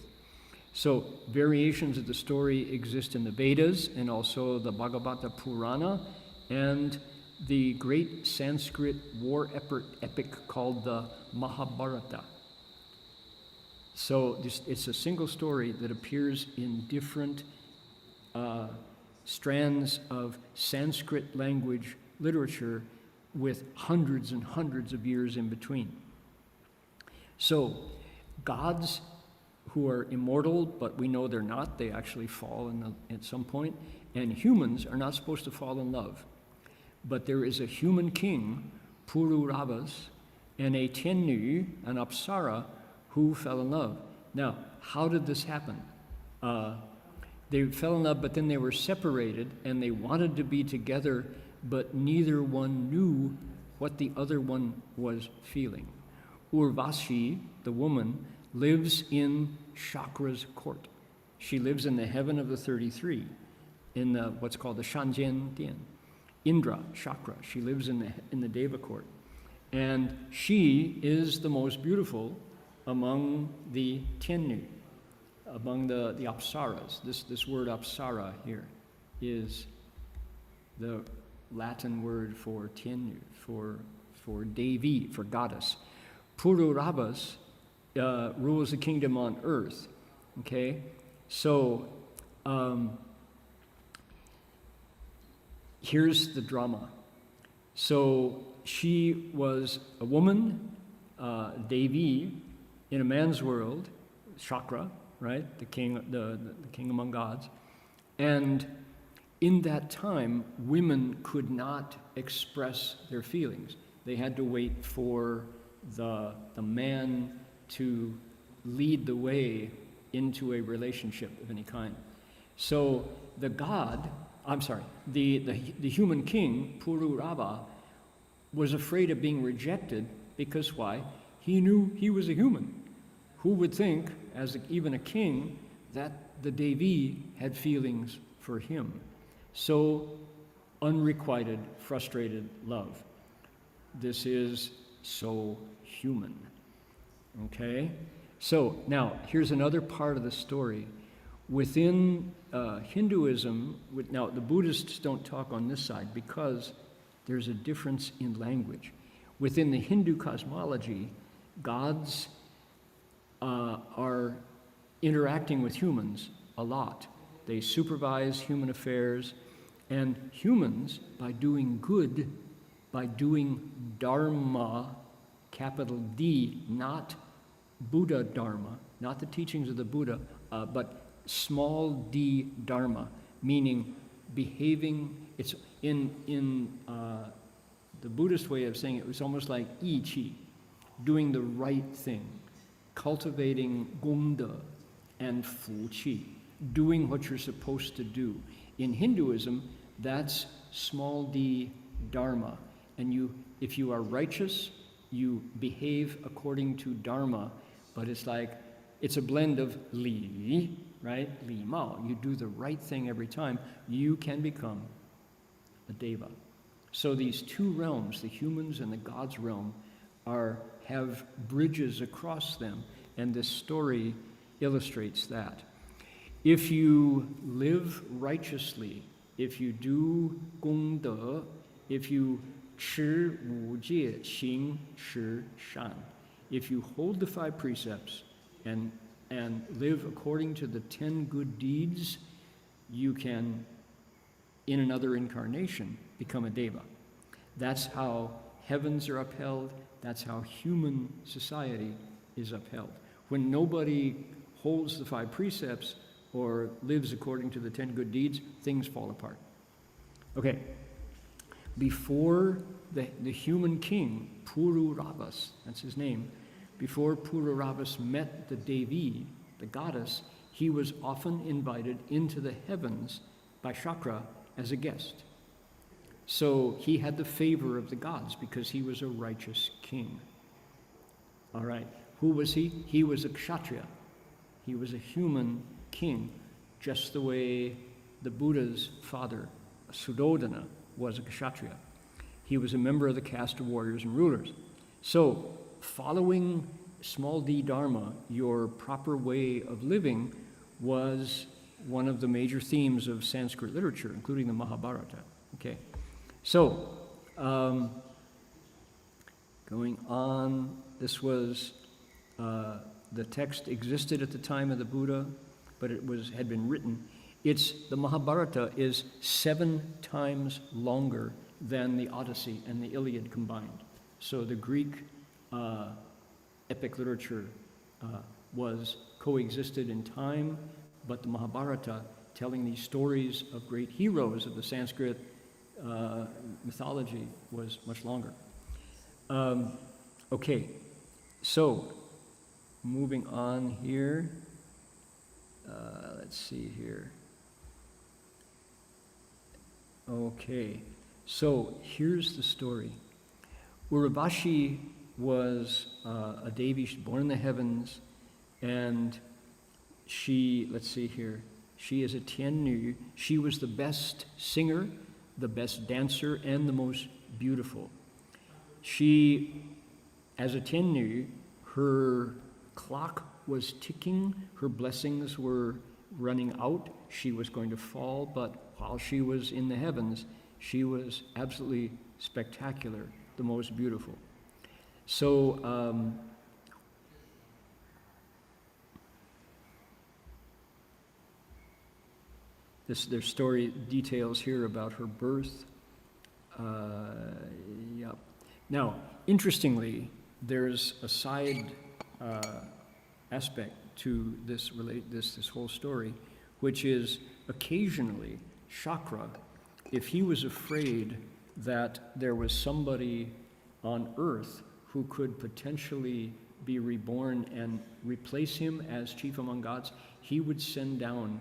So variations of the story exist in the Vedas and also the Bhagavata Purana and the great Sanskrit war epic called the Mahabharata. So it's a single story that appears in different strands of Sanskrit language literature with hundreds and hundreds of years in between. So gods who are immortal, but we know they're not, they actually fall at some point, and humans are not supposed to fall in love. But there is a human king, Pururavas, and a Tiannu, an Apsara, who fell in love. Now, how did this happen? They fell in love, but then they were separated, and they wanted to be together, but neither one knew what the other one was feeling. Urvashi, the woman, lives in Shakra's court. She lives in the heaven of the 33, in the, what's called the Shanjian Dian. Indra, Shakra, she lives in the Deva court. And she is the most beautiful among the Tiannu, among the Apsaras. This word Apsara here is the Latin word for Tiannu, for Devi, for goddess. Pururabhas rules the kingdom on earth. Okay? So, here's the drama. So, she was a woman, Devi, in a man's world, Shakra, right? The king among gods. And in that time, women could not express their feelings. They had to wait for the man to lead the way into a relationship of any kind. So the human king, Pururabha, was afraid of being rejected because why? He knew he was a human. Who would think, as even a king, that the Devi had feelings for him? So unrequited, frustrated love. This is so human. Okay? So now, here's another part of the story. Within Hinduism, now the Buddhists don't talk on this side because there's a difference in language. Within the Hindu cosmology, gods are interacting with humans a lot. They supervise human affairs, and humans, by doing good, by doing Dharma, capital D, not Buddha Dharma, not the teachings of the Buddha, but small d Dharma, meaning behaving. It's in the Buddhist way of saying it was almost like I Chi, doing the right thing, cultivating Gongde and Fu Chi, doing what you're supposed to do. In Hinduism, that's small d Dharma. And if you are righteous, you behave according to Dharma, but it's a blend of Li, right? Li Mao. You do the right thing every time, you can become a Deva. So these two realms, the humans and the gods realm, have bridges across them, and this story illustrates that. If you live righteously, if you do Gongde, if you 持五戒行十善, if you hold the 5 precepts and live according to the 10 good deeds, you can, in another incarnation, become a Deva. That's how heavens are upheld. That's how human society is upheld. When nobody holds the 5 precepts or lives according to the 10 good deeds, things fall apart. Okay. Before the human king, Pururabhas, that's his name, before Pururabhas met the Devi, the goddess, he was often invited into the heavens by Shakra as a guest. So he had the favor of the gods because he was a righteous king. All right, who was he? He was a kshatriya. He was a human king, just the way the Buddha's father, Suddhodana, was a kshatriya. He was a member of the caste of warriors and rulers. So, following small d Dharma, your proper way of living, was one of the major themes of Sanskrit literature, including the Mahabharata. Okay, so going on, this was the text existed at the time of the Buddha, but it had been written. The Mahabharata is 7 times longer than the Odyssey and the Iliad combined. So the Greek epic literature coexisted in time, but the Mahabharata, telling these stories of great heroes of the Sanskrit mythology, was much longer. Okay, so moving on here. Let's see here. Okay, so here's the story. Urvashi was a Devi born in the heavens, and she, let's see here, she is a Tiannu. She was the best singer, the best dancer, and the most beautiful. She, as a Tiannu, her clock was ticking, her blessings were running out, she was going to fall, but while she was in the heavens, she was absolutely spectacular, the most beautiful. So, there's story details here about her birth. Yep. Now, interestingly, there's a side aspect to this whole story, which is occasionally Chakra, if he was afraid that there was somebody on earth who could potentially be reborn and replace him as chief among gods, he would send down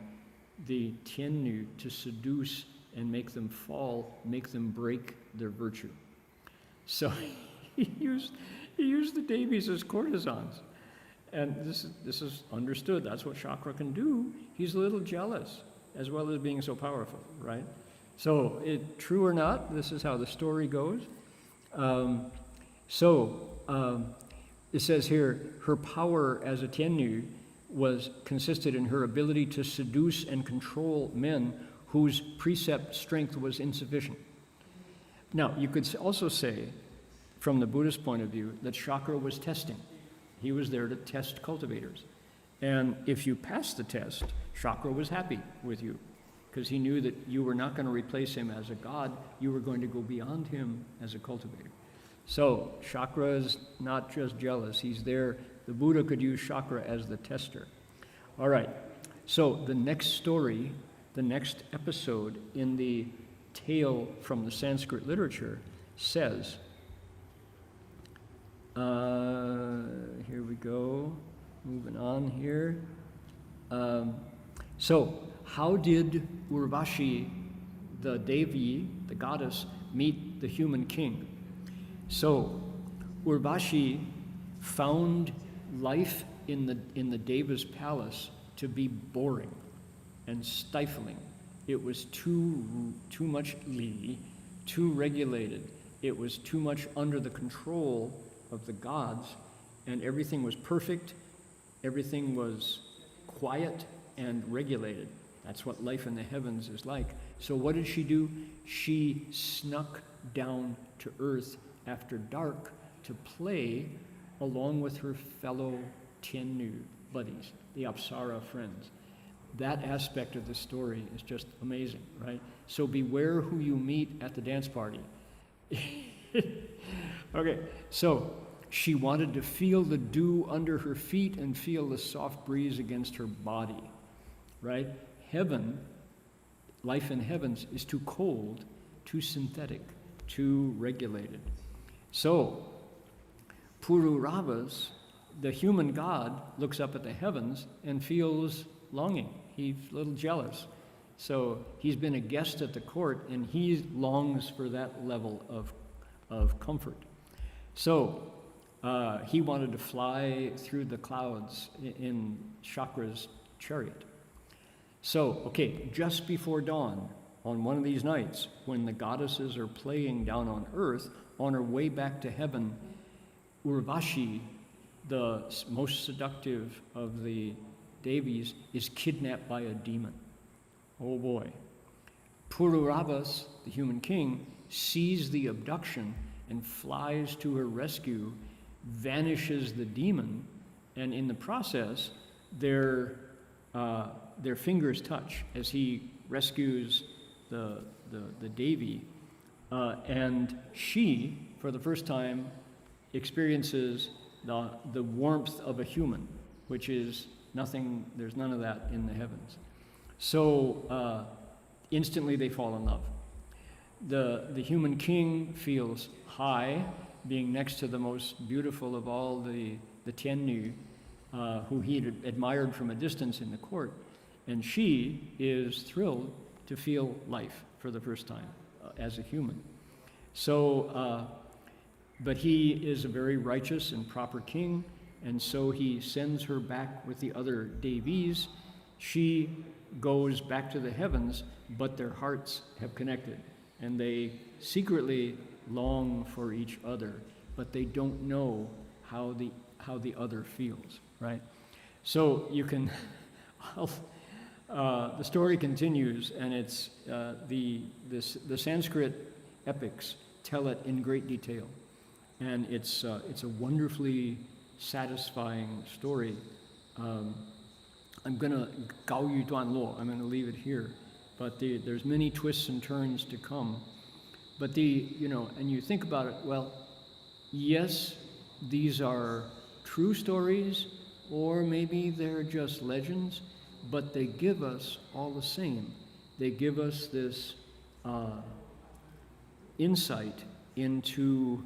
the Tiannu to seduce and make them fall, make them break their virtue. So he used the Devis as courtesans. And this is understood. That's what Chakra can do. He's a little jealous, as well as being so powerful, right? So, true or not, this is how the story goes. It says here, her power as a Tiannu consisted in her ability to seduce and control men whose precept strength was insufficient. Now, you could also say, from the Buddhist point of view, that Chakra was testing. He was there to test cultivators. And if you passed the test, Chakra was happy with you, because he knew that you were not going to replace him as a god, you were going to go beyond him as a cultivator. So Chakra is not just jealous, he's there. The Buddha could use Chakra as the tester. All right, so the next story, the next episode in the tale from the Sanskrit literature says, here we go, moving on here. So how did Urvashi, the Devi, the goddess, meet the human king? So Urvashi found life in the Deva's palace to be boring and stifling. It was too much li, too regulated. It was too much under the control of the gods, and everything was perfect, everything was quiet and regulated. That's what life in the heavens is like. So what did she do? She snuck down to earth after dark to play along with her fellow Tiannu buddies, the Apsara friends. That aspect of the story is just amazing, right? So beware who you meet at the dance party. Okay, so she wanted to feel the dew under her feet and feel the soft breeze against her body, right? Heaven, life in heavens, is too cold, too synthetic, too regulated. So, Pururavas, the human god, looks up at the heavens and feels longing. He's a little jealous. So he's been a guest at the court, and he longs for that level of comfort. So he wanted to fly through the clouds in Chakra's chariot. So, okay, just before dawn, on one of these nights, when the goddesses are playing down on earth, on her way back to heaven, Urvashi, the most seductive of the Devis, is kidnapped by a demon. Oh boy. Pururavas, the human king, sees the abduction and flies to her rescue, vanishes the demon, and in the process, their fingers touch as he rescues the Devi, and she, for the first time, experiences the warmth of a human, which is nothing, there's none of that in the heavens. So instantly they fall in love. The human king feels high, being next to the most beautiful of all the Tiannu, who he had admired from a distance in the court, and she is thrilled to feel life for the first time. as a human. So, but he is a very righteous and proper king, and so he sends her back with the other Devis. She goes back to the heavens, but their hearts have connected, and they secretly long for each other, but they don't know how the other feels, right? So you can, the story continues, and it's the Sanskrit epics tell it in great detail, and it's a wonderfully satisfying story. I'm gonna gao yu duan luo. I'm gonna leave it here, but there's many twists and turns to come. But and you think about it. Well, yes, these are true stories, or maybe they're just legends, but they give us all the same. They give us this insight into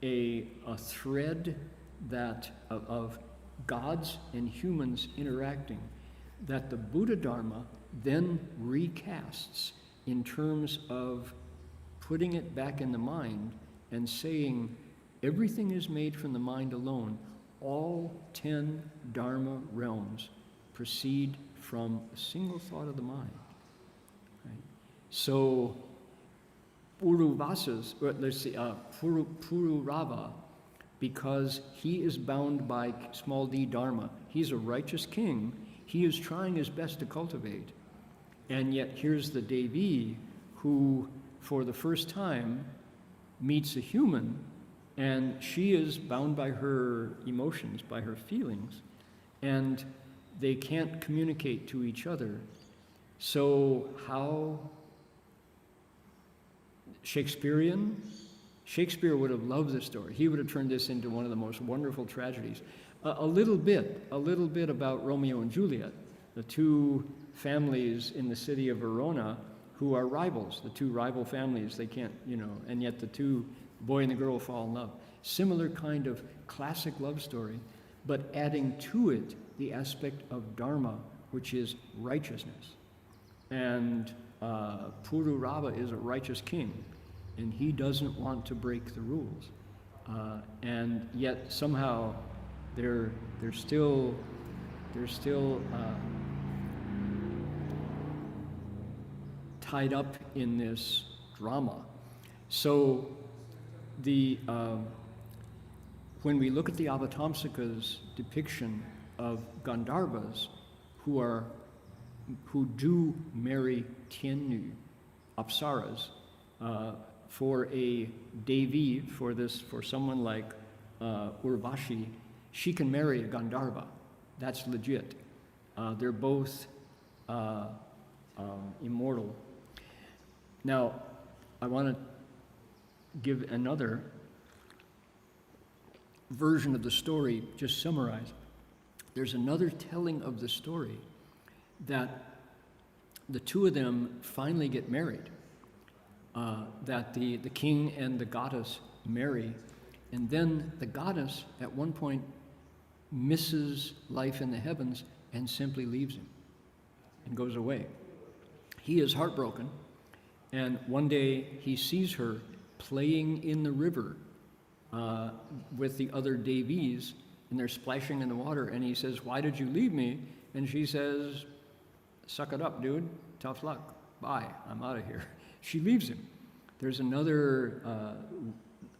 a thread that of gods and humans interacting, that the Buddha Dharma then recasts in terms of putting it back in the mind and saying everything is made from the mind alone. All 10 Dharma realms proceed from a single thought of the mind. Right? So Pururavasa's, Pururava, because he is bound by small d Dharma, he's a righteous king, he is trying his best to cultivate. And yet here's the Devi who, for the first time, meets a human, and she is bound by her emotions, by her feelings, and they can't communicate to each other. So how Shakespeare would have loved this story. He would have turned this into one of the most wonderful tragedies. A little bit about Romeo and Juliet, the two families in the city of Verona who are rivals, the two rival families. They can't, and yet the two, boy and the girl, fall in love. Similar kind of classic love story, but adding to it the aspect of Dharma, which is righteousness. And Pururava is a righteous king, and he doesn't want to break the rules. And yet somehow they're still tied up in this drama. So when we look at the Avatamsaka's depiction of Gandharvas who do marry Tiannu, Apsaras, for a Devi, for someone like Urvashi, she can marry a Gandharva. That's legit. They're both immortal. Now, I want to give another version of the story, just summarize. There's another telling of the story that the two of them finally get married, that the king and the goddess marry, and then the goddess at one point misses life in the heavens and simply leaves him and goes away. He is heartbroken, and one day he sees her playing in the river with the other Devis, and they're splashing in the water, and he says, "Why did you leave me?" And she says, "Suck it up, dude. Tough luck. Bye. I'm out of here." She leaves him. There's another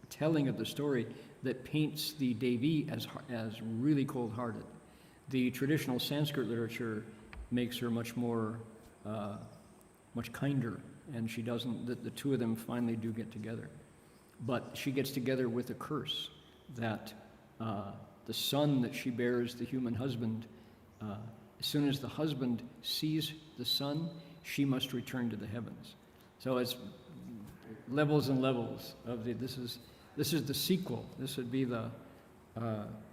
telling of the story that paints the Devi as really cold-hearted. The traditional Sanskrit literature makes her much kinder, and she doesn't. The two of them finally do get together, but she gets together with a curse that the son that she bears, the human husband, as soon as the husband sees the son, she must return to the heavens. So it's levels and levels of this is the sequel. This would be the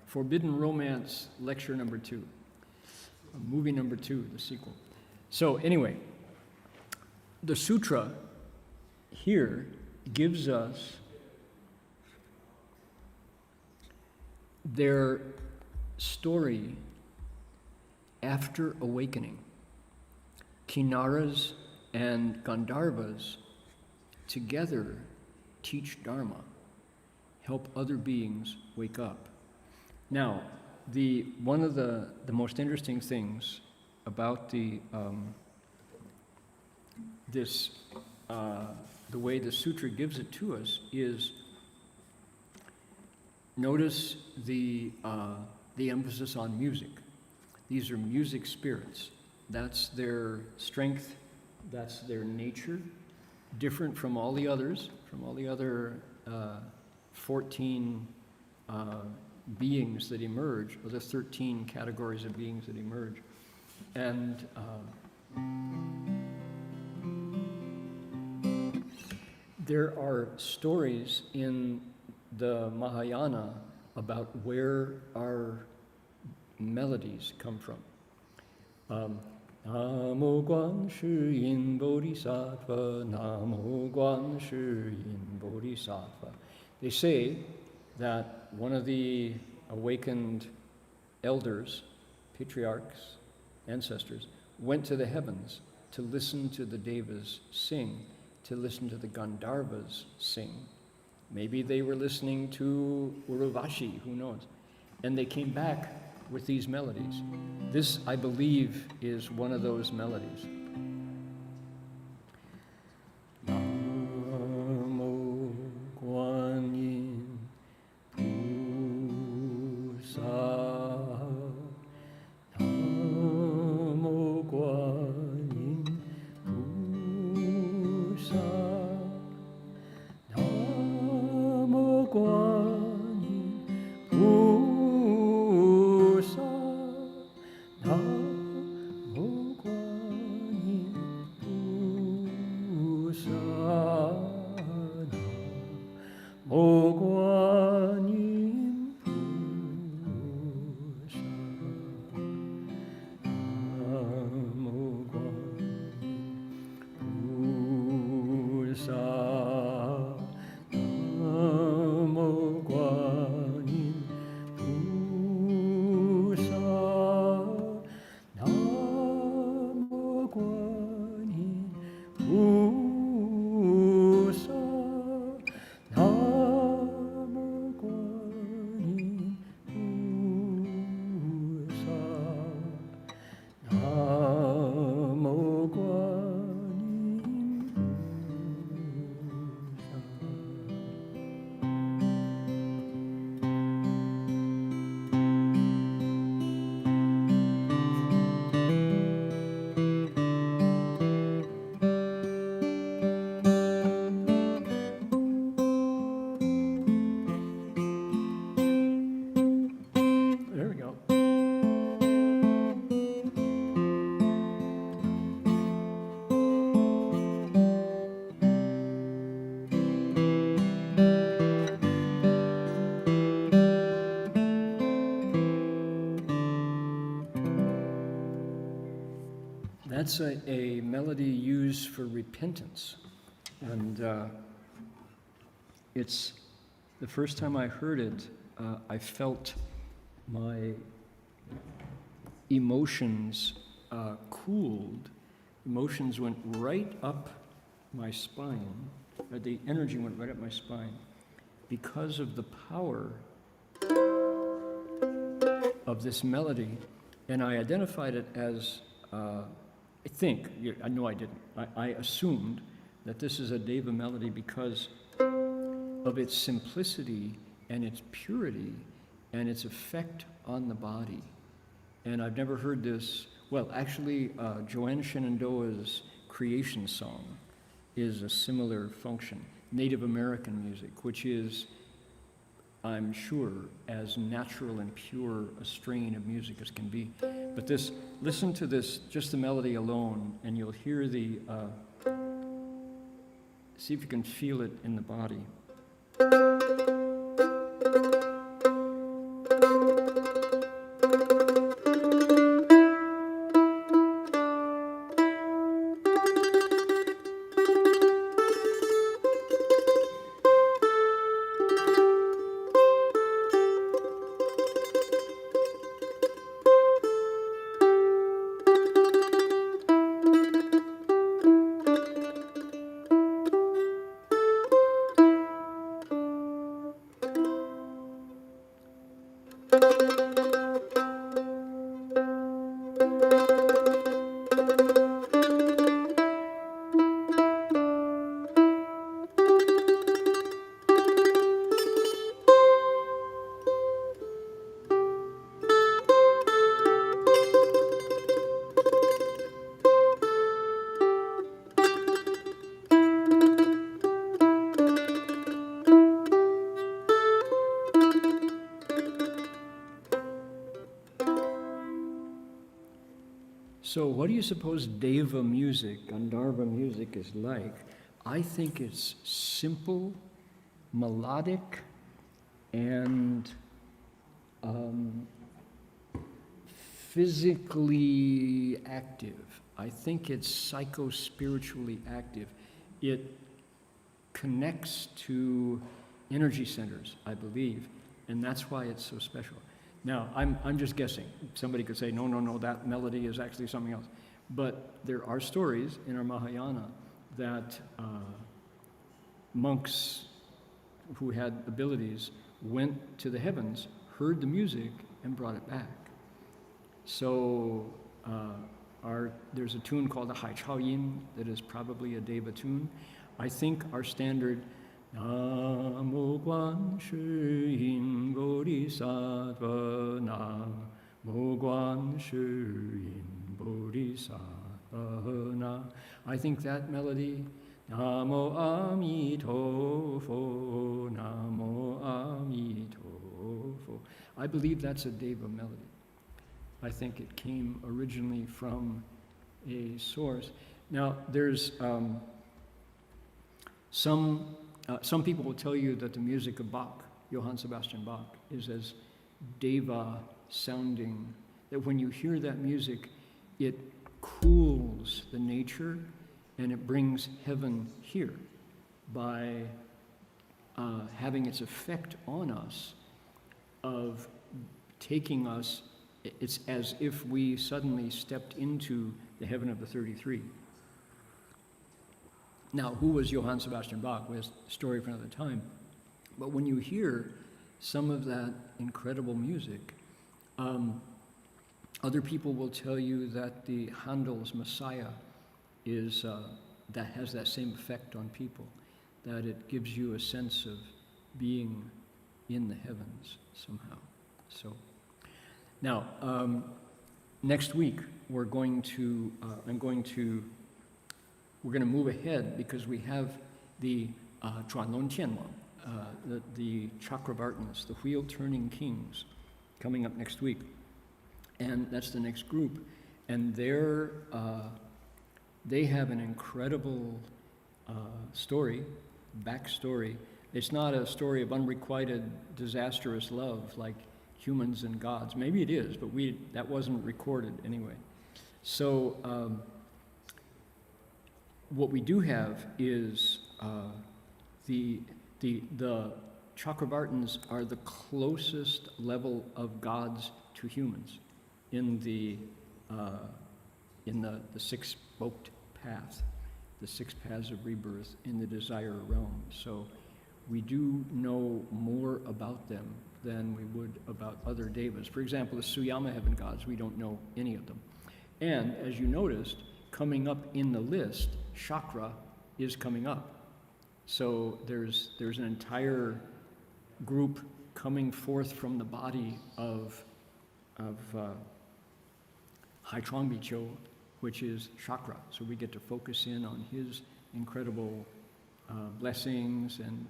Forbidden Romance lecture number 2, movie number 2, the sequel. So anyway, the sutra here gives us their story after awakening. Kinnaras and Gandharvas together teach Dharma, help other beings wake up. Now, one of the most interesting things about the way the sutra gives it to us is, notice the emphasis on music. These are music spirits. That's their strength, that's their nature, different from all the others, from all the other 14 beings that emerge, or the 13 categories of beings that emerge. And there are stories in the Mahayana about where our melodies come from. Namo Guan Shi Yin Bodhisattva, Namo Guan Shi Yin Bodhisattva. They say that one of the awakened elders, patriarchs, ancestors, went to the heavens to listen to the devas sing, to listen to the Gandharvas sing. Maybe they were listening to Urvashi, who knows? And they came back with these melodies. This, I believe, is one of those melodies. Namo Guan Yin Pusa. Namo Guan Yin Pusa. Namo Guan Yin Pusa. Namo Guan Yin Pusa. Namo Guan Yin Pusa. Namo Guan Yin Pusa. Namo Guan Yin Pusa. Namo Guan Yin Pusa. Namo Guan Yin There we go. That's a melody used for repentance. And it's the first time I heard it, I felt my emotions cooled. Emotions went right up my spine. The energy went right up my spine because of the power of this melody. And I identified it as, I know I didn't. I assumed that this is a Deva melody because of its simplicity and its purity and its effect on the body. And I've never heard this. Well, actually, Joanne Shenandoah's Creation Song is a similar function. Native American music, which is, I'm sure, as natural and pure a strain of music as can be. But this, listen to this, just the melody alone, and you'll hear the, see if you can feel it in the body. So what do you suppose Deva music, Gandharva music is like? I think it's simple, melodic, and physically active. I think it's psycho-spiritually active. It connects to energy centers, I believe, and that's why it's so special. Now, I'm just guessing. Somebody could say, no, that melody is actually something else. But there are stories in our Mahayana that monks who had abilities went to the heavens, heard the music, and brought it back. So there's a tune called the Hai Chao Yin that is probably a Deva tune. I think our standard Namo Guan Shi Yin Bodhisattva Namo Guan Shi Yin Bodhisattva Na. I think that melody, Namo Amitofo, Namo Amitofo. I believe that's a Deva melody. I think it came originally from a source. Now, there's some people will tell you that the music of Bach, Johann Sebastian Bach, is as Deva sounding, that when you hear that music, it cools the nature and it brings heaven here by having its effect on us of taking us. It's as if we suddenly stepped into the heaven of the 33. Now, who was Johann Sebastian Bach? Was a story for another time. But when you hear some of that incredible music, other people will tell you that the Handel's Messiah is that has that same effect on people, that it gives you a sense of being in the heavens somehow. So, now next week we're going to move ahead because we have the Zhuanlong Tianwang, the Chakravartins, the wheel-turning kings, coming up next week. And that's the next group. And they have an incredible backstory. It's not a story of unrequited, disastrous love like humans and gods. Maybe it is, but that wasn't recorded anyway. So, what we do have is the Chakravartins are the closest level of gods to humans in the six-spoked path, the six paths of rebirth in the desire realm. So we do know more about them than we would about other devas. For example, the Suyama heaven gods, we don't know any of them. And as you noticed, coming up in the list, chakra is coming up. So there's an entire group coming forth from the body of Hai Chongbicho, which is chakra. So we get to focus in on his incredible blessings and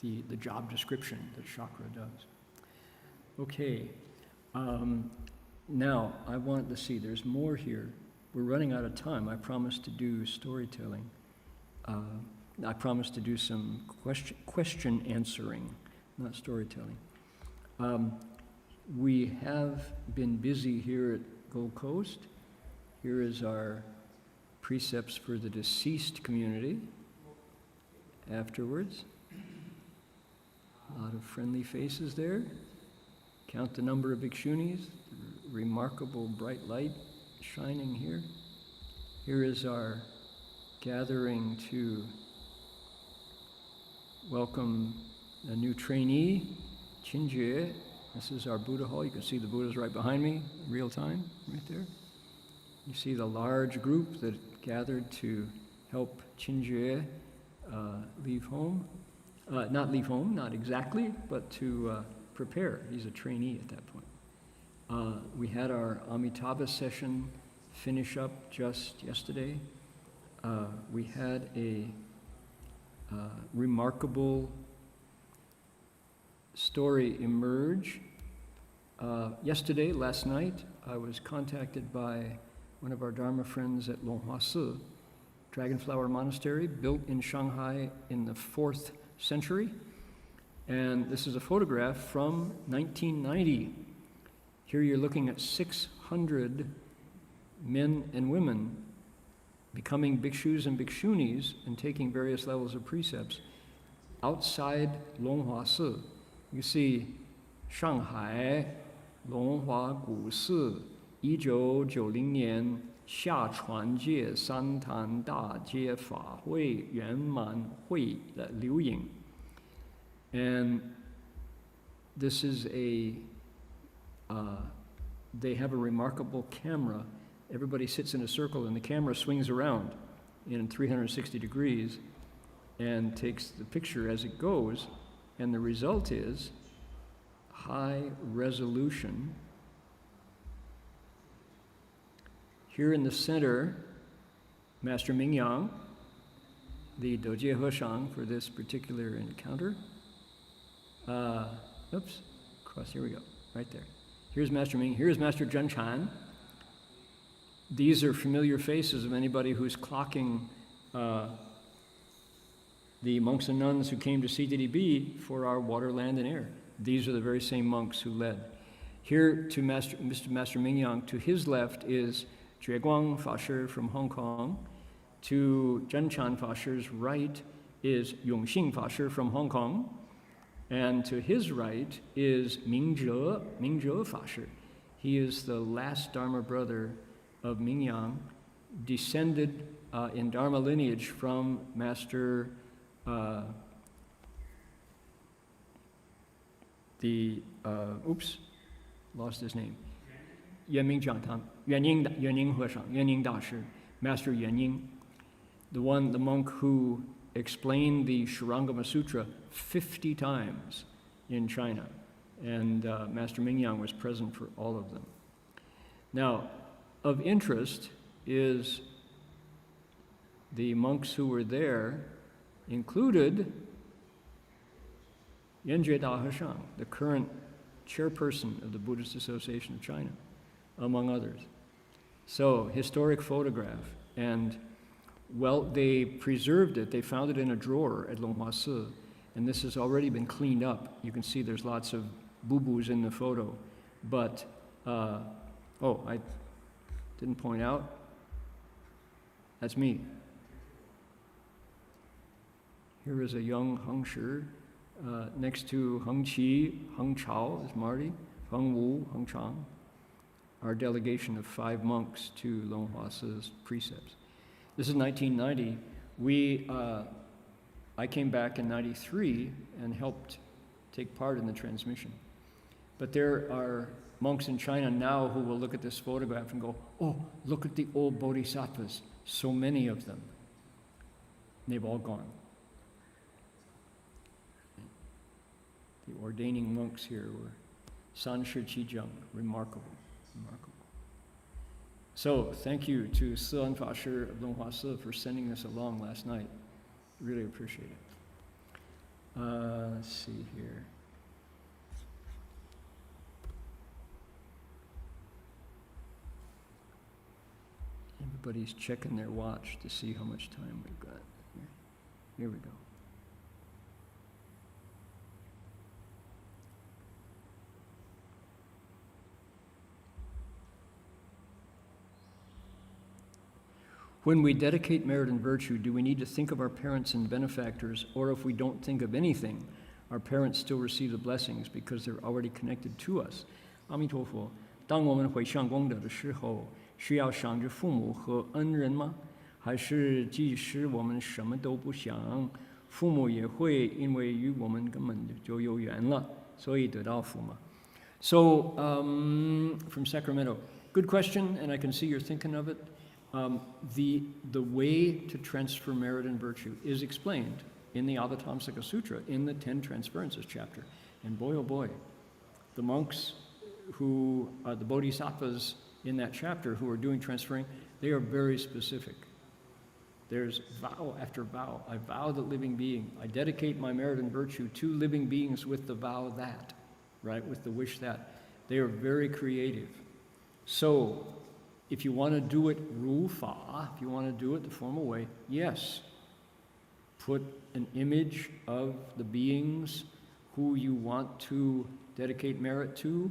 the job description that chakra does. Okay, now I want to see, there's more here. We're running out of time. I promised to do storytelling. I promised to do some question answering, not storytelling. We have been busy here at Gold Coast. Here is our precepts for the deceased community afterwards. A lot of friendly faces there. Count the number of Bhikshunis, remarkable bright light shining here. Here is our gathering to welcome a new trainee, Qinjue, This is our Buddha hall. You can see the Buddhas right behind me, real time, right there. You see the large group that gathered to help Qinjue leave home. Not leave home, not exactly, but to prepare. He's a trainee at that point. We had our Amitabha session finish up just yesterday. We had a remarkable story emerge. Yesterday, last night, I was contacted by one of our Dharma friends at Longhua Si, Dragonflower Monastery, built in Shanghai in the 4th century. And this is a photograph from 1990. Here you're looking at 600 men and women becoming bhikshus and bhikshunis and taking various levels of precepts outside Longhua Si. You see Shanghai Longhua Gu Si 1990年下传界三坛大街法会圆满会的留影。And this is they have a remarkable camera. Everybody sits in a circle and the camera swings around in 360 degrees and takes the picture as it goes. And the result is high resolution. Here in the center, Master Mingyang, the Dojie Heshang for this particular encounter. Oops, cross, here we go, right there. Here's Master Ming, here's Master Zhen Chan. These are familiar faces of anybody who's clocking the monks and nuns who came to CTDB for our water, land, and air. These are the very same monks who led. Here to Master Mingyang, to his left is Jueguang Fashi from Hong Kong. To Zhen Chan Fashi's right is Yongxing Fashi from Hong Kong. And to his right is Mingzhe Fashi. He is the last Dharma brother of Mingyang, descended in Dharma lineage from Master lost his name. Yuanming Jiangtang, Yuanning Heshang, Yuanning Dashi, Master Yuanning, the monk who explained the Shurangama Sutra 50 times in China. And Master Mingyang was present for all of them. Now, of interest is the monks who were there included Yanjue Da Heshang, the current chairperson of the Buddhist Association of China, among others. So, historic photograph. And, well, they preserved it. They found it in a drawer at Longhua Si. And this has already been cleaned up. You can see there's lots of boo-boos in the photo. But, I didn't point out. That's me. Here is a young Heng Shi. Next to Heng Qi, Heng Chao is Marty, Heng Wu, Heng Chang. Our delegation of 5 monks to Longhua Si's precepts. This is 1990. I came back in 93 and helped take part in the transmission. But there are monks in China now who will look at this photograph and go, oh, look at the old bodhisattvas, so many of them. And they've all gone. The ordaining monks here were San Shi Qijang, remarkable. So thank you to Si Fashi of Longhua Si for sending this along last night. Really appreciate it. Let's see here. Everybody's checking their watch to see how much time we've got. Here we go. When we dedicate merit and virtue, do we need to think of our parents and benefactors, or if we don't think of anything, our parents still receive the blessings because they're already connected to us? 阿弥陀佛，当我们回向功德的时候，需要想着父母和恩人吗？还是即使我们什么都不想，父母也会因为与我们根本就有缘了，所以得到福吗？ So, from Sacramento, good question, and I can see you're thinking of it. The way to transfer merit and virtue is explained in the Avatamsaka Sutra, in the 10 Transferences chapter. And boy, oh boy, the monks who are the bodhisattvas in that chapter who are doing transferring, they are very specific. There's vow after vow. I vow the living being. I dedicate my merit and virtue to living beings with the vow that, right, with the wish that. They are very creative. So, if you want to do it ru fa, if you want to do it the formal way, yes, put an image of the beings who you want to dedicate merit to,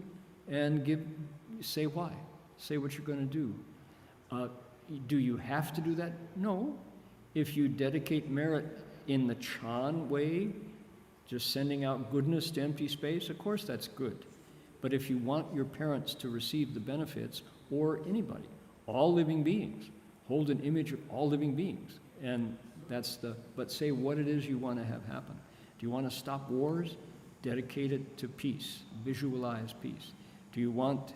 and say why. Say what you're going to do. Do you have to do that? No. If you dedicate merit in the Chan way, just sending out goodness to empty space, of course that's good. But if you want your parents to receive the benefits, or anybody, all living beings, hold an image of all living beings. And but say what it is you want to have happen. Do you want to stop wars? Dedicate it to peace. Visualize peace. Do you want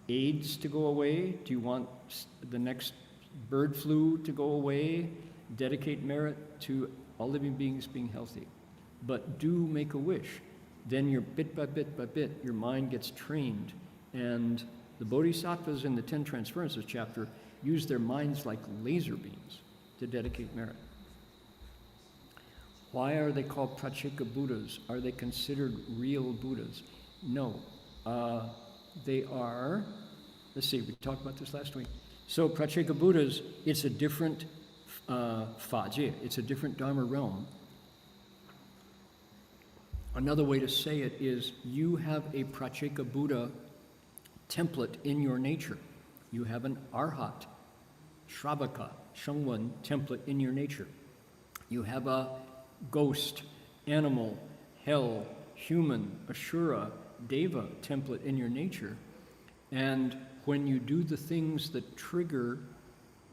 AIDS to go away? Do you want the next bird flu to go away? Dedicate merit to all living beings being healthy. But do make a wish. Then bit by bit, your mind gets trained. And the bodhisattvas in the 10 Transferences chapter use their minds like laser beams to dedicate merit. Why are they called Pracheka Buddhas? Are they considered real Buddhas? No. They are, let's see, we talked about this last week. So Pracheka Buddhas, it's a different Fajie, it's a different Dharma realm. Another way to say it is you have a Pracheka Buddha template in your nature. You have an Arhat, Shravaka, Shengwen template in your nature. You have a ghost, animal, hell, human, Ashura, Deva template in your nature. And when you do the things that trigger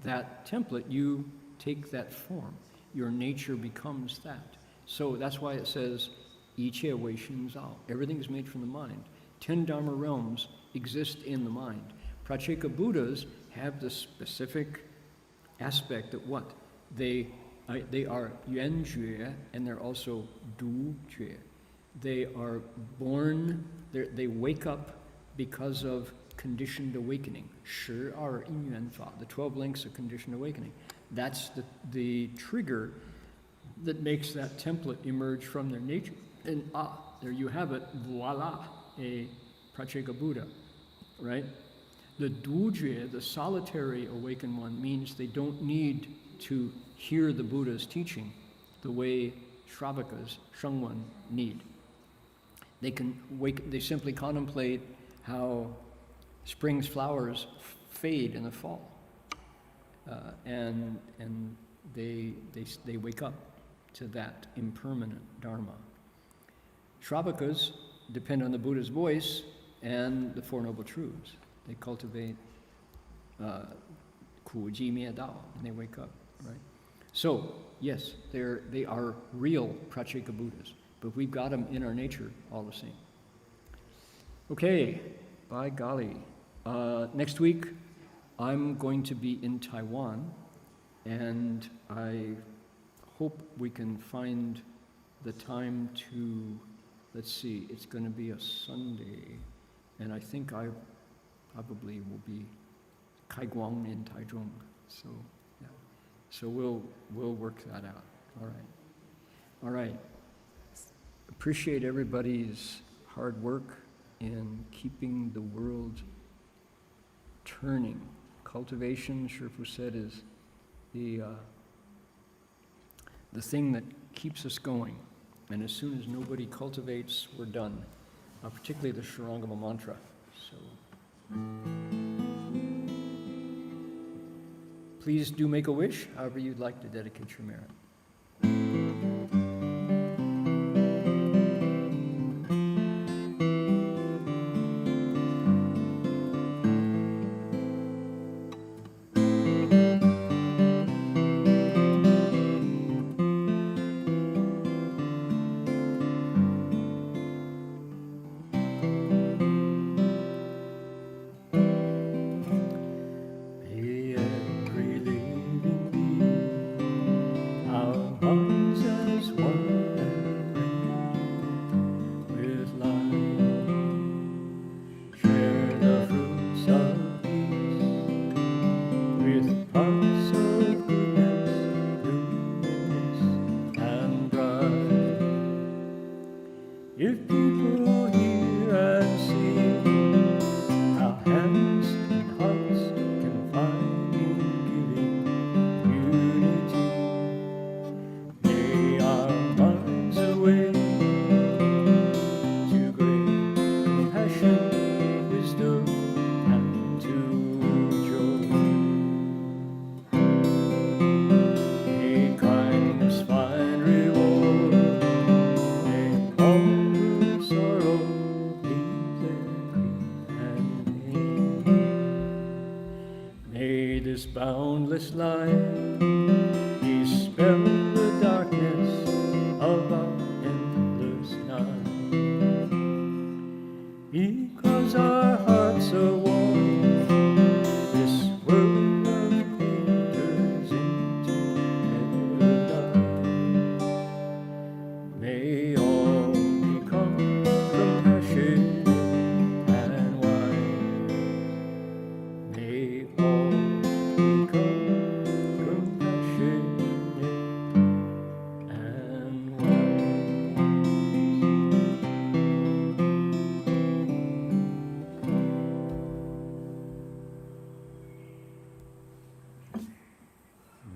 that template, you take that form. Your nature becomes that. So that's why it says, Yiqie wei xin zao. Everything is made from the mind. 10 Dharma realms exist in the mind. Pracheka Buddhas have the specific aspect that what? They are yuan jue, and they're also du jue. They are born, they wake up because of conditioned awakening. Shi er yin yuan fa, the 12 links of conditioned awakening. That's the trigger that makes that template emerge from their nature. And there you have it, voila, a Pracheka Buddha, right? The Dujie, the solitary awakened one, means they don't need to hear the Buddha's teaching the way Shravakas, Shengwen, need. They simply contemplate how spring's flowers fade in the fall, and they wake up to that impermanent Dharma. Shravakas depend on the Buddha's voice and the Four Noble Truths. They cultivate Ku Ji Mie Dao, and they wake up, right? So, yes, they are real Pracheka Buddhas, but we've got them in our nature all the same. Okay, by golly. Next week, I'm going to be in Taiwan, and I hope we can find the time to, let's see, it's going to be a Sunday, and I think I probably will be Kaiguang in Taichung, so yeah. So we'll work that out. All right. Appreciate everybody's hard work in keeping the world turning. Cultivation, Shifu said, is the thing that keeps us going. And as soon as nobody cultivates, we're done. Particularly the Shurangama mantra. So please do make a wish, however you'd like to dedicate your merit. His boundless light dispel the darkness of our endless night. Because our hearts are warm, this world of painters into paradise. May all become compassionate and wise. May all become compassionate and wise.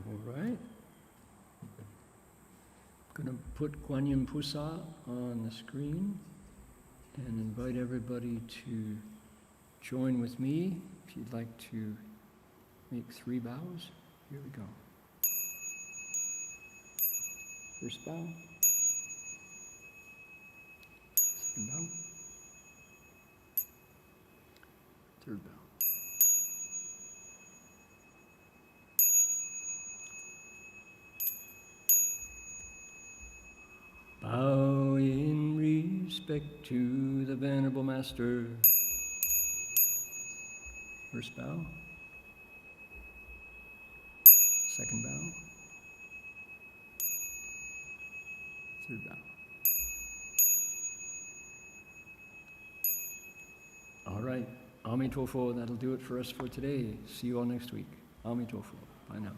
All right. Going to put Guanyin Pusa on the screen and invite everybody to join with me. If you'd like to make 3 bows, here we go. First bow. Second bow. Third bow. Bow in respect to the Venerable Master. First bow. Second bow. Third bow. All right. Amitofo, that'll do it for us for today. See you all next week. Amitofo. Bye now.